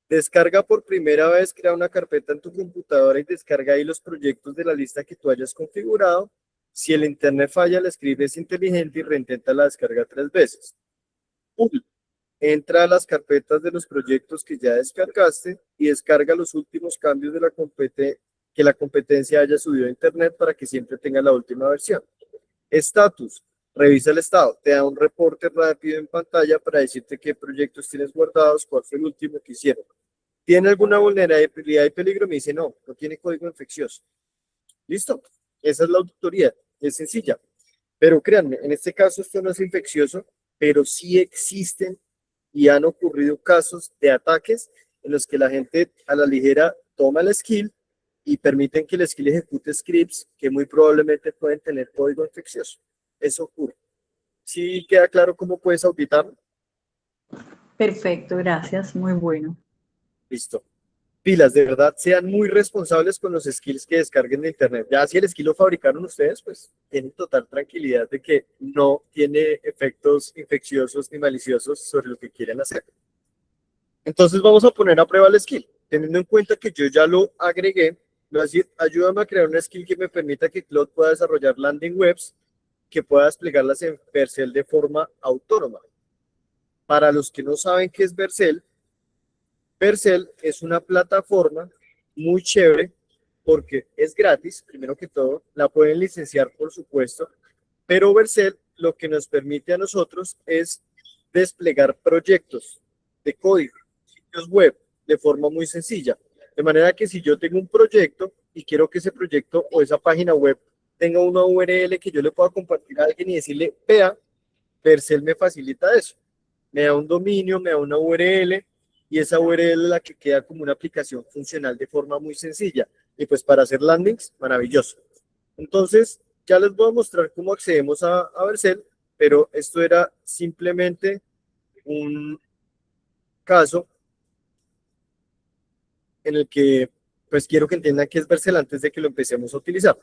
Speaker 1: Descarga por primera vez, crea una carpeta en tu computadora y descarga ahí los proyectos de la lista que tú hayas configurado. Si el internet falla, la escribe es inteligente y reintenta la descarga 3 veces. Entra a las carpetas de los proyectos que ya descargaste y descarga los últimos cambios de que la competencia haya subido a internet para que siempre tenga la última versión. Estatus. Revisa el estado. Te da un reporte rápido en pantalla para decirte qué proyectos tienes guardados, cuál fue el último que hicieron. ¿Tiene alguna vulnerabilidad y peligro? Me dice no, no tiene código infeccioso. ¿Listo? Esa es la auditoría. Es sencilla. Pero créanme, en este caso esto no es infeccioso, pero sí existen y han ocurrido casos de ataques en los que la gente a la ligera toma el skill y permiten que el skill ejecute scripts que muy probablemente pueden tener código infeccioso. Eso ocurre. ¿Sí queda claro cómo puedes auditarlo?
Speaker 4: Perfecto, gracias, muy bueno.
Speaker 1: Listo. Pilas, de verdad, sean muy responsables con los skills que descarguen de internet. Ya si el skill lo fabricaron ustedes, pues tienen total tranquilidad de que no tiene efectos infecciosos ni maliciosos sobre lo que quieren hacer. Entonces vamos a poner a prueba el skill. Teniendo en cuenta que yo ya lo agregué, voy a decir, ayúdame a crear una skill que me permita que Claude pueda desarrollar landing webs, que pueda desplegarlas en Vercel de forma autónoma. Para los que no saben qué es Vercel, Vercel es una plataforma muy chévere porque es gratis, primero que todo, la pueden licenciar por supuesto, pero Vercel lo que nos permite a nosotros es desplegar proyectos de código, sitios web, de forma muy sencilla. De manera que si yo tengo un proyecto y quiero que ese proyecto o esa página web tenga una URL que yo le pueda compartir a alguien y decirle, vea, Vercel me facilita eso. Me da un dominio, me da una URL, y esa URL es la que queda como una aplicación funcional de forma muy sencilla. Y pues para hacer landings, maravilloso. Entonces, ya les voy a mostrar cómo accedemos a Vercel, pero esto era simplemente un caso en el que pues quiero que entiendan qué es Vercel antes de que lo empecemos a utilizar.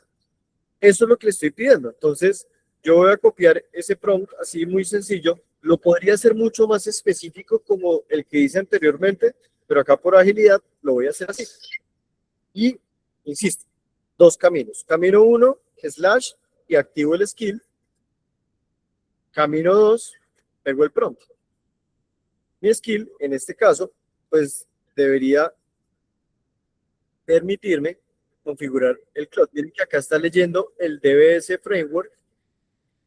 Speaker 1: Eso es lo que le estoy pidiendo. Entonces, yo voy a copiar ese prompt así muy sencillo. Lo podría hacer mucho más específico como el que hice anteriormente, pero acá por agilidad lo voy a hacer así. Y, insisto, 2 caminos. Camino 1, slash, y activo el skill. Camino 2, pego el prompt. Mi skill, en este caso, pues debería permitirme configurar el Claude. Miren que acá está leyendo el DBS Framework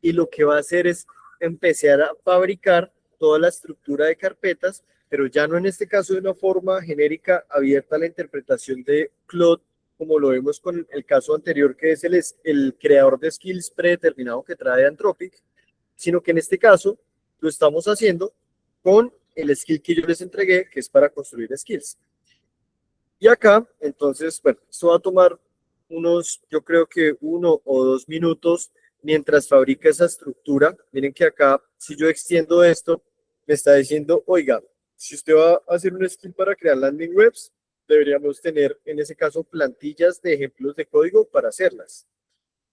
Speaker 1: y lo que va a hacer es empezar a fabricar toda la estructura de carpetas, pero ya no en este caso de una forma genérica abierta a la interpretación de Claude, como lo vemos con el caso anterior, que es el creador de skills predeterminado que trae Anthropic, sino que en este caso lo estamos haciendo con el skill que yo les entregué, que es para construir skills. Y acá, entonces, bueno, esto va a tomar yo creo que 1 o 2 minutos mientras fabrica esa estructura. Miren que acá, si yo extiendo esto, me está diciendo, oiga, si usted va a hacer un skill para crear landing webs, deberíamos tener, en ese caso, plantillas de ejemplos de código para hacerlas.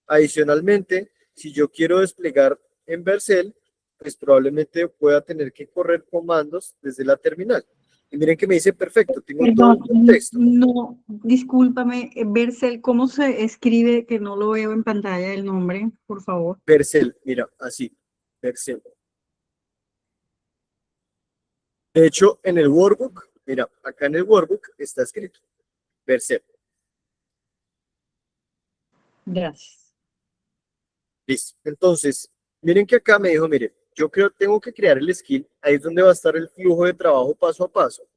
Speaker 1: Adicionalmente, si yo quiero desplegar en Vercel, pues probablemente pueda tener que correr comandos desde la terminal. Y miren que me dice perfecto, tengo todo
Speaker 4: Perdón,
Speaker 1: el contexto.
Speaker 4: no, discúlpame, Vercel, ¿cómo se escribe? Que no lo veo en pantalla el nombre, por favor.
Speaker 1: Vercel, mira, así, Vercel. De hecho, en el workbook, mira, acá en el workbook está escrito Vercel.
Speaker 4: Gracias.
Speaker 1: Listo. Entonces, miren que acá me dijo, mire, yo creo que tengo que crear el skill, ahí es donde va a estar el flujo de trabajo paso a paso,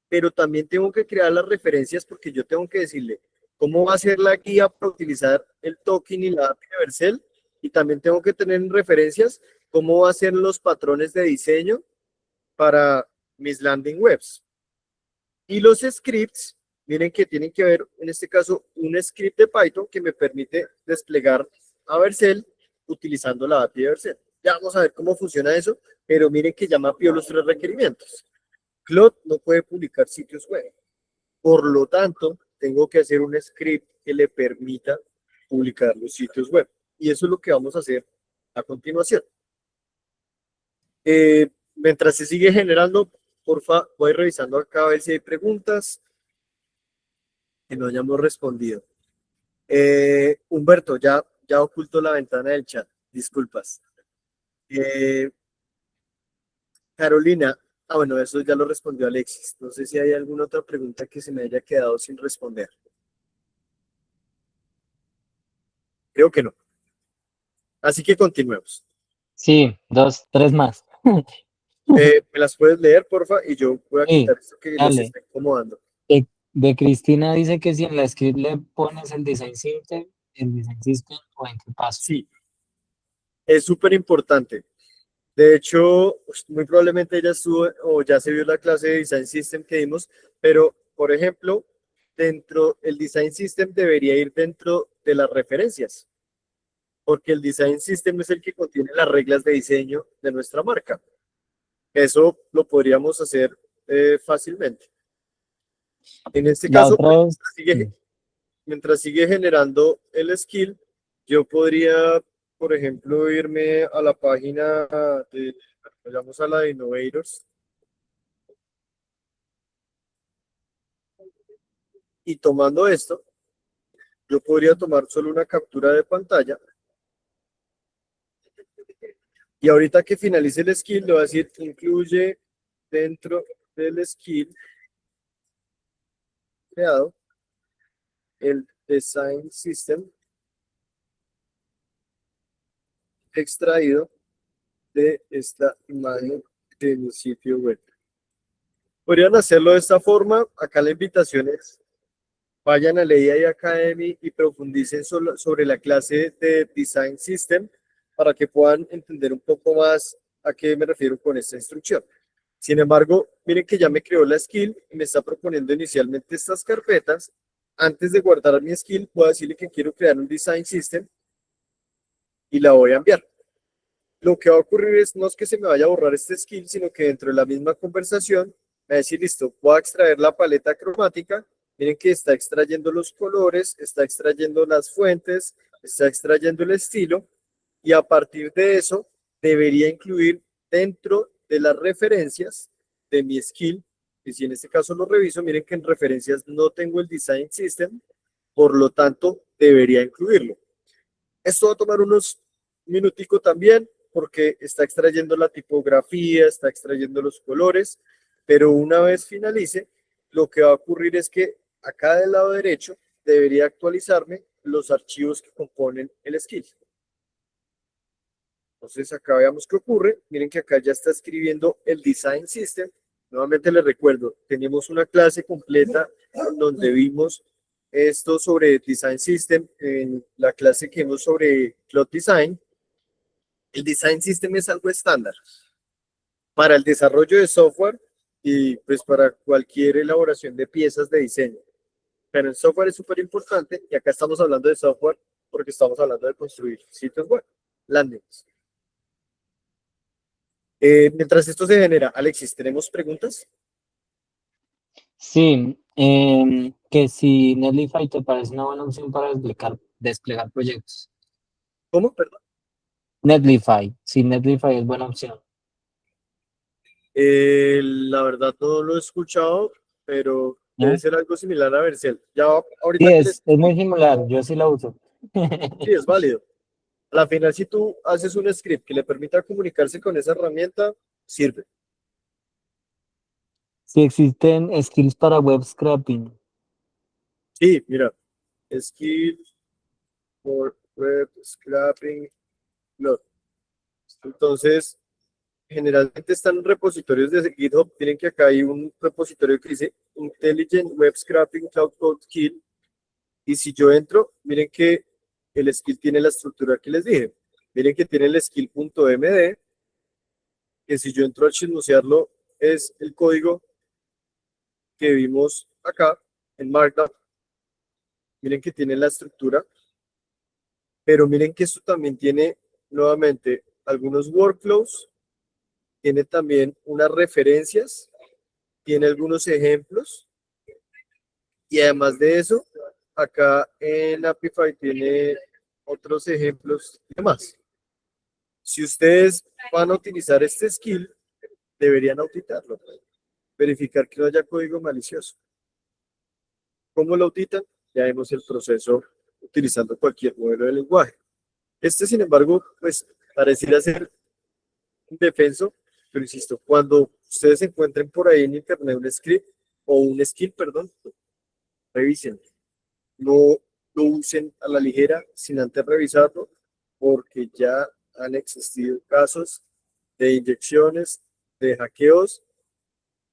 Speaker 1: pero también tengo que crear las referencias porque yo tengo que decirle cómo va a ser la guía para utilizar el token y la API de Vercel, y también tengo que tener en referencias cómo va a ser los patrones de diseño para mis landing webs. Y los scripts, miren que tienen que ver, en este caso, un script de Python que me permite desplegar a Vercel utilizando la API de Vercel. Ya vamos a ver cómo funciona eso, pero miren que ya mapeó los 3 requerimientos. Cloud no puede publicar sitios web. Por lo tanto, tengo que hacer un script que le permita publicar los sitios web. Y eso es lo que vamos a hacer a continuación. Mientras se sigue generando, porfa, voy revisando acá a ver si hay preguntas que no hayamos respondido. Humberto, ya oculto la ventana del chat, disculpas. Carolina, bueno, eso ya lo respondió Alexis. No sé si hay alguna otra pregunta que se me haya quedado sin responder. Creo que no. Así que continuemos.
Speaker 3: Sí, 2, 3 más.
Speaker 1: ¿Me las puedes leer, porfa? Y yo voy a
Speaker 3: Sí,
Speaker 1: quitar esto que les
Speaker 3: dale.
Speaker 1: está incomodando.
Speaker 3: De Cristina dice que si en la script le pones el design system o en qué paso.
Speaker 1: Sí, es súper importante. De hecho, muy probablemente ella estuvo o ya se vio la clase de Design System que dimos, pero, por ejemplo, el Design System debería ir dentro de las referencias, porque el Design System es el que contiene las reglas de diseño de nuestra marca. Eso lo podríamos hacer fácilmente. En este
Speaker 3: La
Speaker 1: caso,
Speaker 3: otra es,
Speaker 1: mientras sigue generando el skill, yo podría, por ejemplo, irme a la página de, vayamos a la de Innovators. Y tomando esto, yo podría tomar solo una captura de pantalla. Y ahorita que finalice el skill, le voy a decir, incluye dentro del skill creado el design system extraído de esta imagen de mi sitio web. Podrían hacerlo de esta forma. Acá la invitación es, vayan a la AI Academy y profundicen sobre la clase de Design System para que puedan entender un poco más a qué me refiero con esta instrucción. Sin embargo, miren que ya me creó la skill y me está proponiendo inicialmente estas carpetas. Antes de guardar mi skill, puedo decirle que quiero crear un Design System y la voy a enviar. Lo que va a ocurrir es, no es que se me vaya a borrar este skill, sino que dentro de la misma conversación me va a decir, listo, voy a extraer la paleta cromática. Miren que está extrayendo los colores, está extrayendo las fuentes, está extrayendo el estilo, y a partir de eso debería incluir dentro de las referencias de mi skill, y si en este caso lo reviso, miren que en referencias no tengo el Design System, por lo tanto debería incluirlo. Esto va a tomar unos minuticos también, porque está extrayendo la tipografía, está extrayendo los colores, pero una vez finalice, lo que va a ocurrir es que acá del lado derecho debería actualizarme los archivos que componen el skill. Entonces acá veamos qué ocurre. Miren que acá ya está escribiendo el Design System. Nuevamente les recuerdo, tenemos una clase completa donde vimos esto sobre Design System en la clase que vimos sobre Cloud Design. El Design System es algo estándar para el desarrollo de software y pues para cualquier elaboración de piezas de diseño. Pero el software es súper importante y acá estamos hablando de software porque estamos hablando de construir sitios web, landings. Mientras esto se genera, Alexis, ¿tenemos preguntas?
Speaker 3: sí, que si Netlify te parece una buena opción para desplegar proyectos.
Speaker 1: ¿Cómo? Perdón.
Speaker 3: Netlify, sí, Netlify es buena opción.
Speaker 1: La verdad no lo he escuchado, pero
Speaker 3: ¿No?
Speaker 1: debe ser algo similar a Vercel. Ya
Speaker 3: Sí,
Speaker 1: ahorita que
Speaker 3: es muy similar, yo sí la uso.
Speaker 1: sí, es válido. A la final, si tú haces un script que le permita comunicarse con esa herramienta, sirve.
Speaker 3: Si existen skills para web scraping.
Speaker 1: Sí, mira, skill for web scraping load. Entonces, generalmente están en repositorios de GitHub. Miren que acá hay un repositorio que dice Intelligent Web Scraping Cloud Code Skill. Y si yo entro, miren que el skill tiene la estructura que les dije. Miren que tiene el skill.md, que si yo entro a chismosearlo, es el código que vimos acá en Markdown. Miren que tiene la estructura, pero miren que esto también tiene nuevamente algunos workflows, tiene también unas referencias, tiene algunos ejemplos y además de eso, acá en Apify tiene otros ejemplos y demás. Si ustedes van a utilizar este skill, deberían auditarlo, verificar que no haya código malicioso. ¿Cómo lo auditan? Ya vemos el proceso utilizando cualquier modelo de lenguaje. Este, sin embargo, pues pareciera ser indefenso, pero insisto, cuando ustedes encuentren por ahí en internet un script o un skill, perdón, revisen. No lo usen a la ligera sin antes revisarlo, porque ya han existido casos de inyecciones, de hackeos,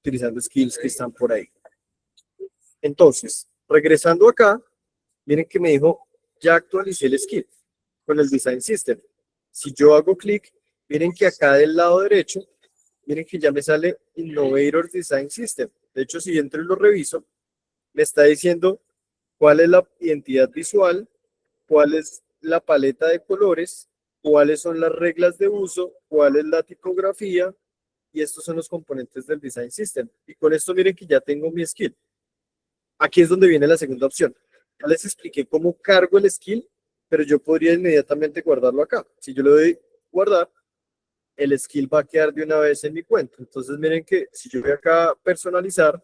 Speaker 1: utilizando skills que están por ahí. Entonces, regresando acá, miren que me dijo, ya actualicé el skill con el Design System. Si yo hago clic, miren que acá del lado derecho, miren que ya me sale Innovator Design System. De hecho, si entro y lo reviso, me está diciendo cuál es la identidad visual, cuál es la paleta de colores, cuáles son las reglas de uso, cuál es la tipografía, y estos son los componentes del Design System. Y con esto miren que ya tengo mi skill. Aquí es donde viene la segunda opción. Ya les expliqué cómo cargo el skill, pero yo podría inmediatamente guardarlo acá. Si yo le doy guardar, el skill va a quedar de una vez en mi cuenta. Entonces miren que si yo voy acá a personalizar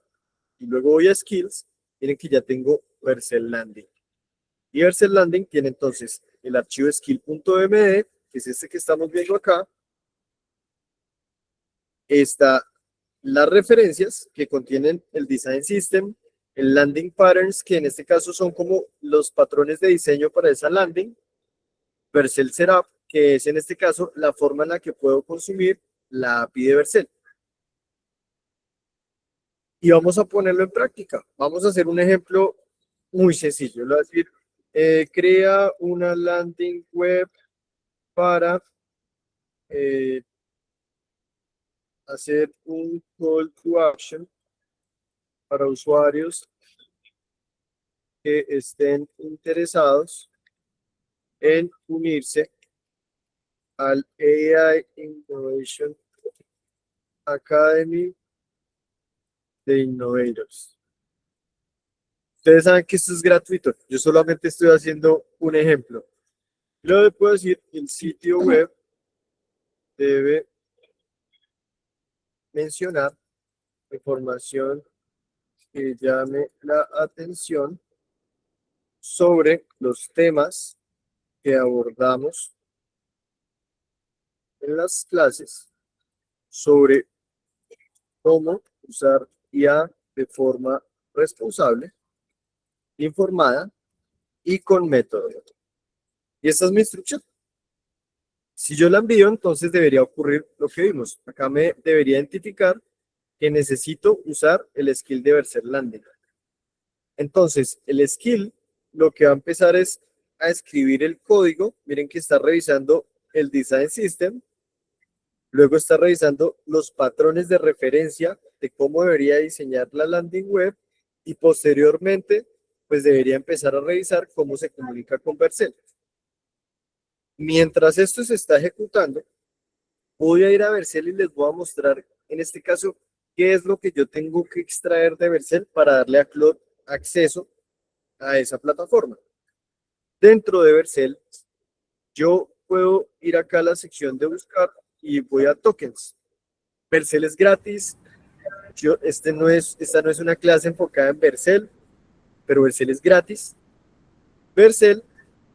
Speaker 1: y luego voy a skills, miren que ya tengo Vercel Landing. Y Vercel Landing tiene entonces el archivo skill.md, que es este que estamos viendo acá. Está las referencias que contienen el Design System, el Landing Patterns, que en este caso son como los patrones de diseño para esa landing, Vercel Setup, que es en este caso la forma en la que puedo consumir la API de Vercel. Y vamos a ponerlo en práctica. Vamos a hacer un ejemplo muy sencillo. Le voy a decir, crea una landing web para hacer un call to action para usuarios que estén interesados en unirse al AI Innovation Academy de Innovators. Ustedes saben que esto es gratuito. Yo solamente estoy haciendo un ejemplo. Luego puedo decir, el sitio web debe mencionar información que llame la atención sobre los temas que abordamos en las clases, sobre cómo usar IA de forma responsable, informada y con método. Y esta es mi instrucción. Si yo la envío, entonces debería ocurrir lo que vimos. Acá me debería identificar que necesito usar el skill de Vercel Landing. Entonces, el skill lo que va a empezar es a escribir el código. Miren que está revisando el Design System. Luego está revisando los patrones de referencia de cómo debería diseñar la landing web. Y posteriormente, pues debería empezar a revisar cómo se comunica con Vercel. Mientras esto se está ejecutando, voy a ir a Vercel y les voy a mostrar, en este caso, qué es lo que yo tengo que extraer de Vercel para darle a Claude acceso a esa plataforma. Dentro de Vercel, yo puedo ir acá a la sección de buscar y voy a tokens. Vercel es gratis. Esta no es una clase enfocada en Vercel, pero Vercel es gratis. Vercel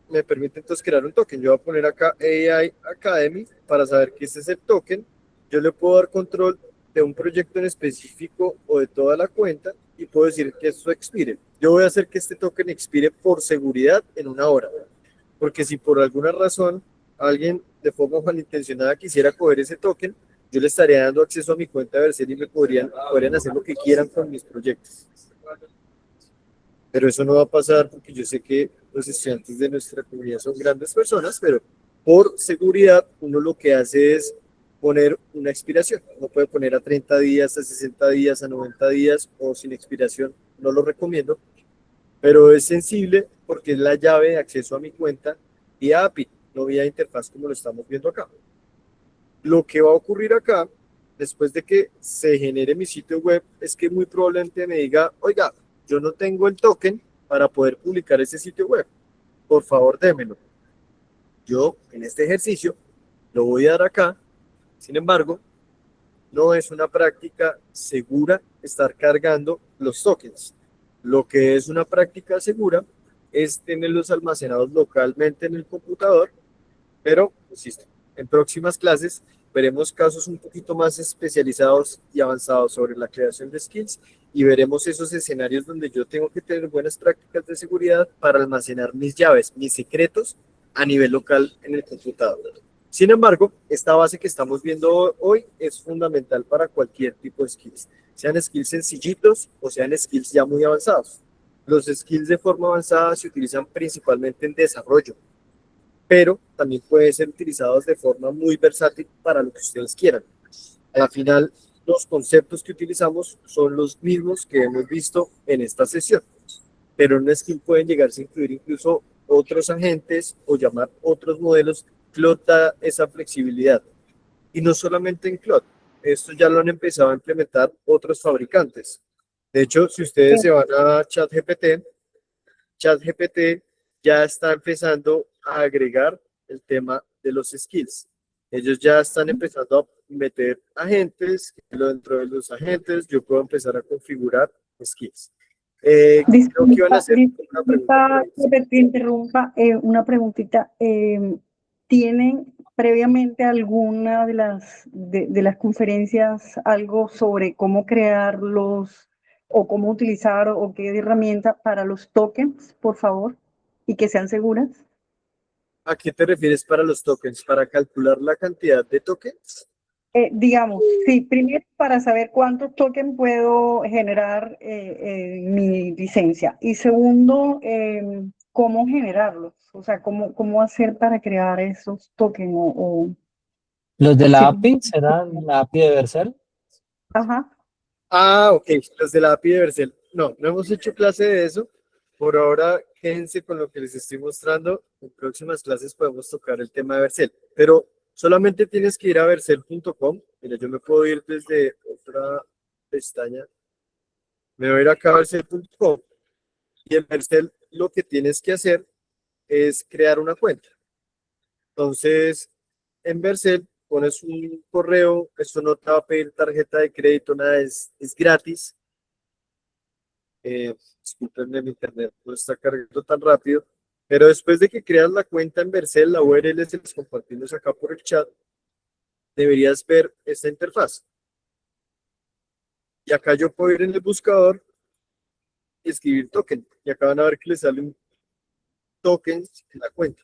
Speaker 1: me permite entonces crear un token. Yo voy a poner acá AI Academy para saber que este es el token. Yo le puedo dar control de un proyecto en específico o de toda la cuenta y puedo decir que esto expire. Yo voy a hacer que este token expire por seguridad en 1 hora, porque si por alguna razón alguien de forma malintencionada quisiera coger ese token, yo le estaría dando acceso a mi cuenta de Vercel y me podrían hacer lo que quieran con mis proyectos. Pero eso no va a pasar porque yo sé que los estudiantes de nuestra comunidad son grandes personas, pero por seguridad uno lo que hace es poner una expiración. Uno puede poner a 30 días, a 60 días, a 90 días o sin expiración. No lo recomiendo, pero es sensible porque es la llave de acceso a mi cuenta vía API, no vía interfaz como lo estamos viendo acá. Lo que va a ocurrir acá, después de que se genere mi sitio web, es que muy probablemente me diga, oiga, yo no tengo el token para poder publicar ese sitio web. Por favor, démelo. Yo, en este ejercicio, lo voy a dar acá. Sin embargo, no es una práctica segura estar cargando los tokens. Lo que es una práctica segura es tenerlos almacenados localmente en el computador, pero, insisto, en próximas clases veremos casos un poquito más especializados y avanzados sobre la creación de skills y veremos esos escenarios donde yo tengo que tener buenas prácticas de seguridad para almacenar mis llaves, mis secretos a nivel local en el computador. Sin embargo, esta base que estamos viendo hoy es fundamental para cualquier tipo de skills, sean skills sencillitos o sean skills ya muy avanzados. Los skills de forma avanzada se utilizan principalmente en desarrollo, pero también pueden ser utilizados de forma muy versátil para lo que ustedes quieran. Al final, los conceptos que utilizamos son los mismos que hemos visto en esta sesión, pero en una skill pueden llegarse a incluir incluso otros agentes o llamar otros modelos. Claude da esa flexibilidad. Y no solamente en Claude, esto ya lo han empezado a implementar otros fabricantes. De hecho, si ustedes se van a ChatGPT, ChatGPT ya está empezando a agregar el tema de los skills. Ellos ya están empezando a meter agentes, y dentro de los agentes yo puedo empezar a configurar skills. Creo que iban a hacer una pregunta.
Speaker 4: Disculpa que te interrumpa, una preguntita. ¿Tienen previamente alguna de las conferencias algo sobre cómo crearlos o cómo utilizar o qué herramienta para los tokens, por favor, y que sean seguras?
Speaker 1: ¿A qué te refieres para los tokens? ¿Para calcular la cantidad de tokens?
Speaker 4: Digamos, sí, primero para saber cuántos tokens puedo generar en mi licencia y segundo, cómo generarlos, o sea, cómo hacer para crear esos tokens
Speaker 3: Los de la
Speaker 4: sí,
Speaker 3: API, ¿será la API de Vercel?
Speaker 4: ajá.
Speaker 1: Ok, los de la API de Vercel. No, no hemos hecho clase de eso. Por ahora, quédense con lo que les estoy mostrando. En próximas clases podemos tocar el tema de Vercel. Pero solamente tienes que ir a vercel.com. Mira, yo me puedo ir desde otra pestaña. Me voy a ir acá a vercel.com. Y en Vercel lo que tienes que hacer es crear una cuenta. Entonces, en Vercel pones un correo, eso no te va a pedir tarjeta de crédito, nada, es gratis. Disculpenme, mi internet no está cargando tan rápido, pero después de que creas la cuenta en Vercel, la URL se las compartimos acá por el chat, deberías ver esta interfaz. Y acá yo puedo ir en el buscador y escribir token, y acá van a ver que les sale un token en la cuenta.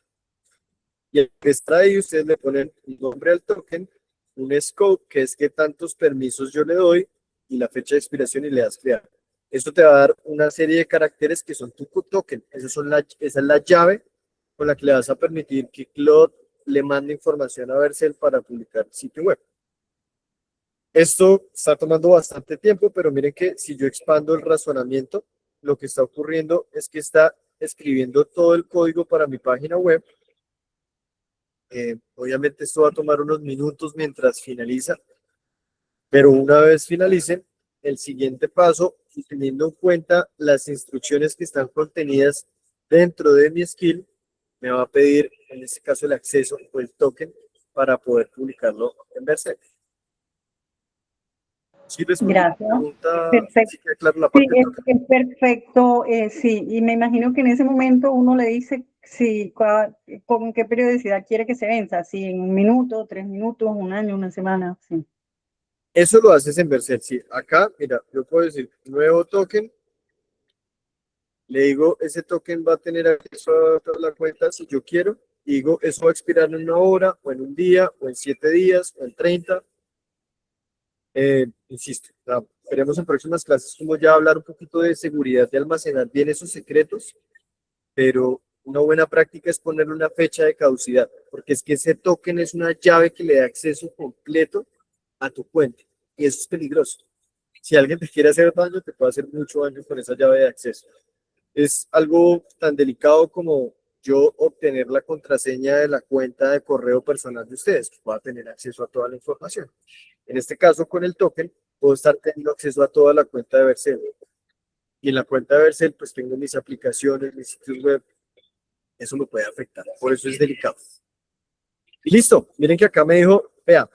Speaker 1: Y el que está ahí, ustedes le ponen un nombre al token, un scope, que es qué tantos permisos yo le doy, y la fecha de expiración y le das crear. Esto te va a dar una serie de caracteres que son tu token. Esa es la llave con la que le vas a permitir que Claude le mande información a Vercel para publicar el sitio web. Esto está tomando bastante tiempo, pero miren que si yo expando el razonamiento, lo que está ocurriendo es que está escribiendo todo el código para mi página web. Obviamente esto va a tomar unos minutos mientras finaliza, pero una vez finalice, el siguiente paso, y teniendo en cuenta las instrucciones que están contenidas dentro de mi skill, me va a pedir, en este caso, el acceso o el token para poder publicarlo en Vercel. Sí, respondí
Speaker 4: Gracias.
Speaker 1: tu pregunta,
Speaker 4: Perfecto.
Speaker 1: sí queda claro la
Speaker 4: Sí,
Speaker 1: parte de token.
Speaker 4: es perfecto, sí, y me imagino que en ese momento uno le dice si, con qué periodicidad quiere que se venza, si en 1 minuto, 3 minutos, 1 año, 1 semana, sí.
Speaker 1: Eso lo haces en Vercel, sí. Acá, mira, yo puedo decir nuevo token, le digo, ese token va a tener acceso a toda la cuenta si yo quiero, y digo, eso va a expirar en 1 hora, o en 1 día, o en 7 días, o en 30. Insisto, veremos en próximas clases como ya hablar un poquito de seguridad, de almacenar bien esos secretos, pero una buena práctica es ponerle una fecha de caducidad, porque es que ese token es una llave que le da acceso completo a tu cuenta, y eso es peligroso. Si alguien te quiere hacer daño, te puede hacer mucho daño con esa llave de acceso. Es algo tan delicado como yo obtener la contraseña de la cuenta de correo personal de ustedes, que pueda tener acceso a toda la información. En este caso, con el token, puedo estar teniendo acceso a toda la cuenta de Vercel. Y en la cuenta de Vercel, pues tengo mis aplicaciones, mis sitios web. Eso me puede afectar. Por eso es delicado. Y listo. Miren que acá me dijo, vea,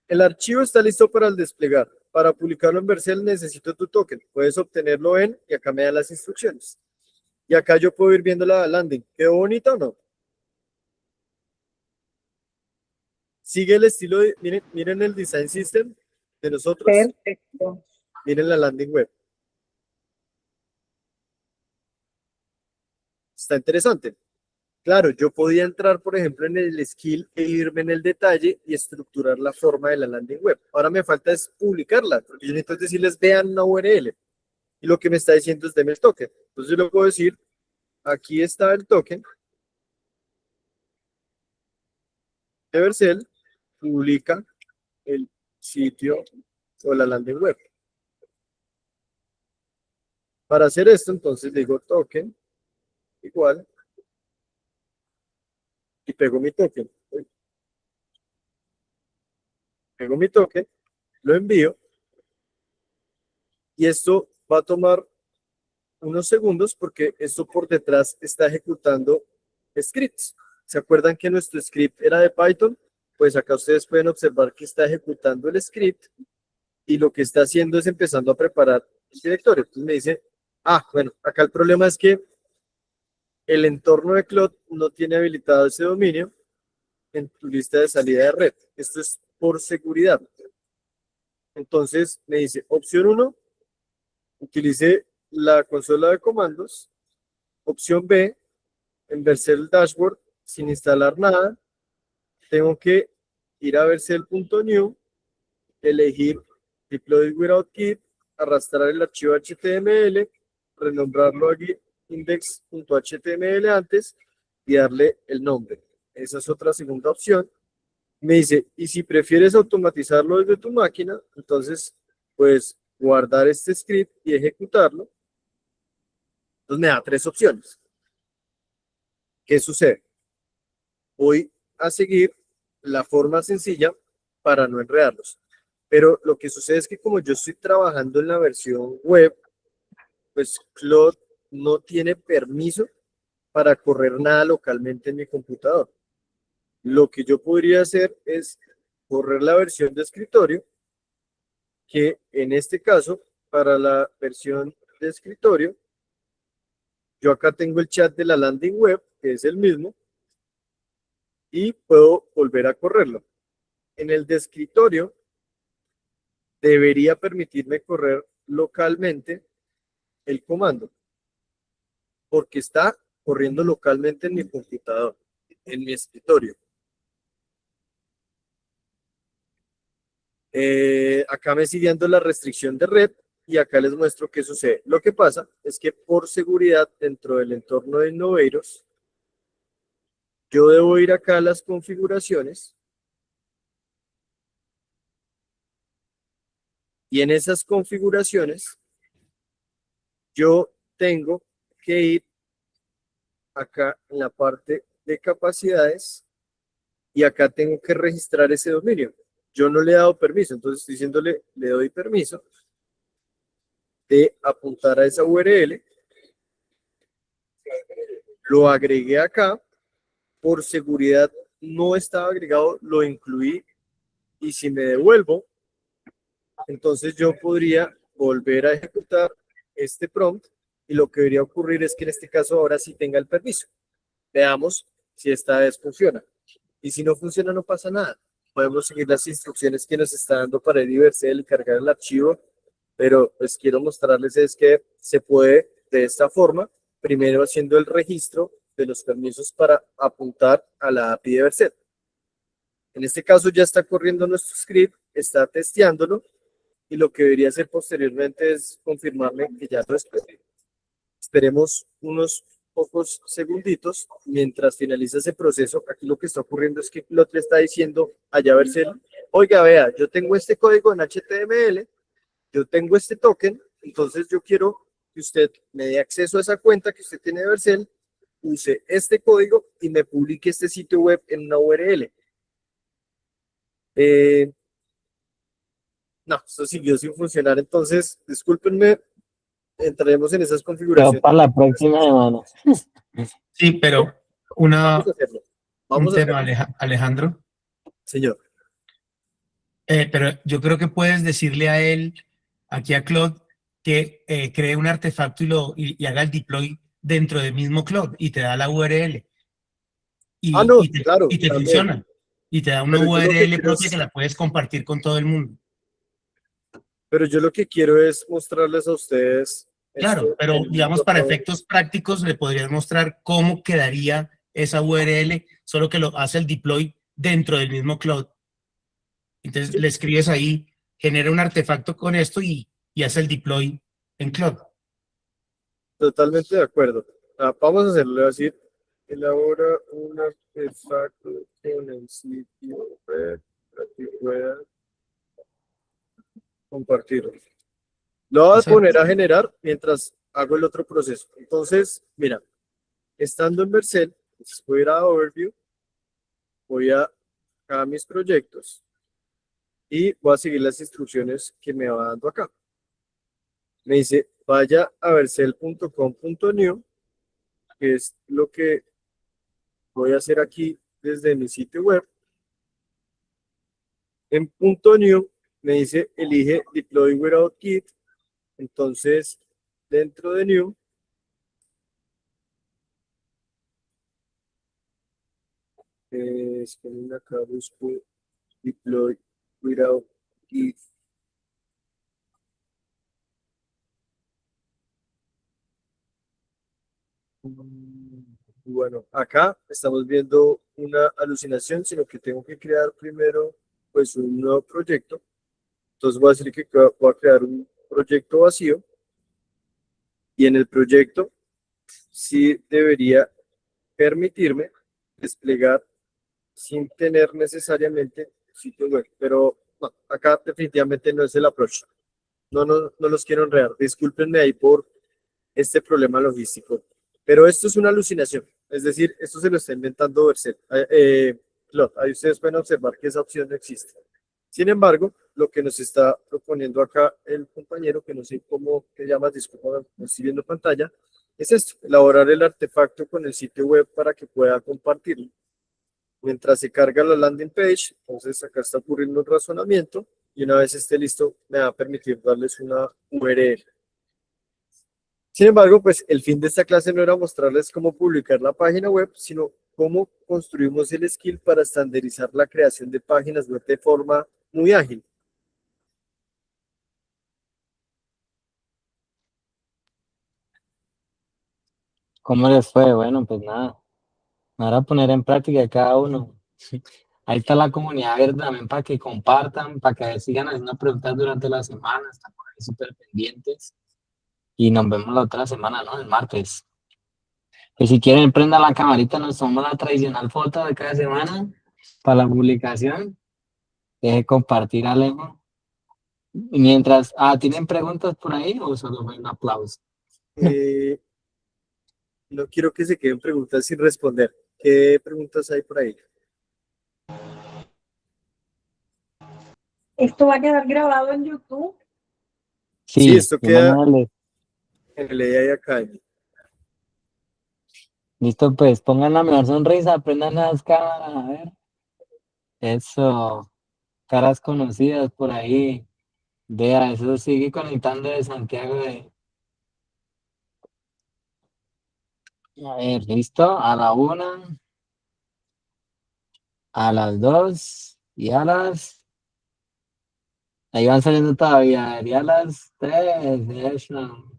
Speaker 1: el archivo está listo para el desplegar. Para publicarlo en Vercel necesito tu token. Puedes obtenerlo y acá me da las instrucciones. Y acá yo puedo ir viendo la landing. ¿Quedó bonita o no? Sigue el estilo de, miren el design system de nosotros.
Speaker 4: Perfecto.
Speaker 1: Miren la landing web. Está interesante. Claro, yo podía entrar, por ejemplo, en el skill e irme en el detalle y estructurar la forma de la landing web. Ahora me falta es publicarla, porque yo necesito decirles, vean una URL. Y lo que me está diciendo es, deme el token. Entonces yo le puedo decir, aquí está el token de Vercel, publica el sitio o la landing web. Para hacer esto, entonces digo token igual y pego mi token. Pego mi token, lo envío y esto va a tomar unos segundos porque esto por detrás está ejecutando scripts. ¿Se acuerdan que nuestro script era de Python? Pues acá ustedes pueden observar que está ejecutando el script y lo que está haciendo es empezando a preparar el directorio. Entonces me dice, bueno, acá el problema es que el entorno de Cloud no tiene habilitado ese dominio en tu lista de salida de red. Esto es por seguridad. Entonces me dice, opción 1, utilice la consola de comandos. Opción B, en Vercel Dashboard, sin instalar nada, tengo que ir a Vercel.new, elegir Deploy Without Git, arrastrar el archivo HTML, renombrarlo aquí index.html antes y darle el nombre. Esa es otra segunda opción. Me dice, y si prefieres automatizarlo desde tu máquina, entonces puedes guardar este script y ejecutarlo. Entonces me da 3 opciones. ¿Qué sucede? Voy a seguir la forma sencilla para no enredarlos. Pero lo que sucede es que como yo estoy trabajando en la versión web, pues Claude no tiene permiso para correr nada localmente en mi computador. Lo que yo podría hacer es correr la versión de escritorio, que en este caso, para la versión de escritorio, yo acá tengo el chat de la landing web, que es el mismo, y puedo volver a correrlo. En el de escritorio, debería permitirme correr localmente el comando, porque está corriendo localmente en mi computador, en mi escritorio. Acá me sigue dando la restricción de red y acá les muestro qué sucede. Lo que pasa es que por seguridad dentro del entorno de Innovators, yo debo ir acá a las configuraciones y en esas configuraciones yo tengo que ir acá en la parte de capacidades y acá tengo que registrar ese dominio. Yo no le he dado permiso, entonces estoy diciéndole, le doy permiso de apuntar a esa URL, lo agregué acá, por seguridad no estaba agregado, lo incluí Y si me devuelvo, entonces yo podría volver a ejecutar este prompt y lo que debería ocurrir es que en este caso ahora sí tenga el permiso. Veamos si esta vez funciona. Y si no funciona, no pasa nada. Podemos seguir las instrucciones que nos está dando para el Vercel y cargar el archivo, pero pues quiero mostrarles es que se puede de esta forma, primero haciendo el registro de los permisos para apuntar a la API de Vercel. En este caso ya está corriendo nuestro script, está testeándolo y lo que debería hacer posteriormente es confirmarme que ya lo esperé. Esperemos unos pocos segunditos mientras finaliza ese proceso. Aquí lo que está ocurriendo es que Cloud le está diciendo allá Vercel, oiga, vea, yo tengo este código en HTML, yo tengo este token, entonces yo quiero que usted me dé acceso a esa cuenta que usted tiene de Vercel, use este código y me publique este sitio web en una URL. No, esto siguió sin funcionar, entonces discúlpenme, entraremos en esas
Speaker 3: Pero
Speaker 1: configuraciones.
Speaker 3: para la próxima semana.
Speaker 5: Sí, pero
Speaker 1: Vamos a hacerlo.
Speaker 5: un
Speaker 1: Vamos a
Speaker 5: tema,
Speaker 1: hacerlo,
Speaker 5: Alejandro.
Speaker 1: señor.
Speaker 5: Pero yo creo que puedes decirle a él, aquí a Claude, que cree un artefacto y haga el deploy dentro del mismo Claude y te da la URL.
Speaker 1: Ah, no,
Speaker 5: Y te,
Speaker 1: claro,
Speaker 5: y te
Speaker 1: también.
Speaker 5: funciona. Y te da una
Speaker 1: Pero yo lo que
Speaker 5: URL
Speaker 1: quiero
Speaker 5: propia
Speaker 1: es-
Speaker 5: que la puedes compartir con todo el mundo.
Speaker 1: Pero yo lo que quiero es mostrarles a ustedes
Speaker 5: Claro,
Speaker 1: esto
Speaker 5: pero
Speaker 1: en un
Speaker 5: digamos para
Speaker 1: entorno.
Speaker 5: efectos prácticos le podrías mostrar cómo quedaría esa URL, solo que lo hace el deploy dentro del mismo Cloud. Entonces
Speaker 1: Sí,
Speaker 5: le escribes ahí, genera un artefacto con esto y hace el deploy en Cloud.
Speaker 1: totalmente de acuerdo. Vamos a hacerlo, le voy a decir, elabora un artefacto con el sitio web para que pueda compartirlo. Lo voy a
Speaker 5: Exacto.
Speaker 1: poner a generar mientras hago el otro proceso. Entonces, mira, estando en Vercel, entonces voy a ir a Overview, voy a mis proyectos y voy a seguir las instrucciones que me va dando acá. Me dice, vaya a vercel.com.new, que es lo que voy a hacer aquí desde mi sitio web. En .new me dice, elige Deploy Without Git. Entonces, dentro de New, esperen acá, busco Deploy Without Git. Bueno, acá estamos viendo una alucinación, sino que tengo que crear primero pues un nuevo proyecto. Entonces voy a decir que voy a crear un proyecto vacío y en el proyecto sí debería permitirme desplegar sin tener necesariamente sitio web, pero no, acá definitivamente no es el approach. No los quiero enredar. Discúlpenme ahí por este problema logístico. Pero esto es una alucinación. Es decir, esto se lo está inventando Vercel. Claude, ahí ustedes pueden observar que esa opción no existe. Sin embargo, lo que nos está proponiendo acá el compañero, que no sé cómo te llamas, disculpa, no estoy viendo pantalla, es esto, elaborar el artefacto con el sitio web para que pueda compartirlo. Mientras se carga la landing page, entonces acá está ocurriendo un razonamiento y una vez esté listo, me va a permitir darles una URL. Sin embargo, pues el fin de esta clase no era mostrarles cómo publicar la página web, sino cómo construimos el skill para estandarizar la creación de páginas web de forma muy ágil.
Speaker 3: ¿Cómo les fue? Bueno, pues nada. Ahora poner en práctica cada uno. Ahí está la comunidad abierta también para que compartan, para que sigan haciendo preguntas durante la semana, están por ahí súper pendientes. Y nos vemos la otra semana, ¿no? El martes. Y si quieren, prendan la camarita, nos tomamos la tradicional foto de cada semana para la publicación. Deje compartir, Alejo. Mientras, ¿tienen preguntas por ahí o solo fue un aplauso?
Speaker 1: Eh, no quiero que se queden preguntas sin responder. ¿Qué preguntas hay por ahí?
Speaker 4: ¿Esto va a quedar grabado en YouTube?
Speaker 1: Sí,
Speaker 3: Sí,
Speaker 1: esto
Speaker 3: yo
Speaker 1: queda
Speaker 3: mañana les...
Speaker 1: en el AI Academy.
Speaker 3: Listo, pues pongan la mejor sonrisa, prendan las cámaras, a ver. Eso. caras conocidas por ahí. Vea, eso sigue conectando de Santiago de... A ver, listo, a la 1, a las 2 y a las... Ahí van saliendo todavía, a ver, y a las 3, eso.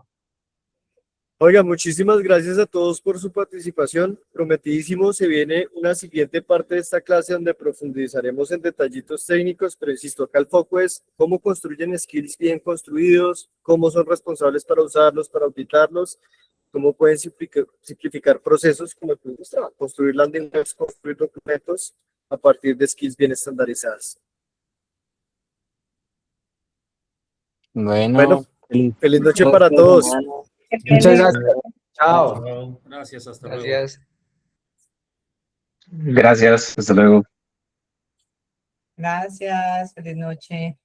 Speaker 1: Oiga, muchísimas gracias a todos por su participación. Prometidísimo, se viene una siguiente parte de esta clase donde profundizaremos en detallitos técnicos, pero insisto, acá el foco es cómo construyen skills bien construidos, cómo son responsables para usarlos, para auditarlos, cómo pueden simplificar procesos como el que mostraba, construir landing pages, construir documentos a partir de skills bien estandarizadas.
Speaker 3: Bueno,
Speaker 1: Bueno, feliz noche para todos.
Speaker 6: Muchas gracias. Chao.
Speaker 5: Chao.
Speaker 7: Gracias, hasta luego.
Speaker 6: Gracias.
Speaker 8: Gracias, hasta luego.
Speaker 9: Gracias, feliz noche.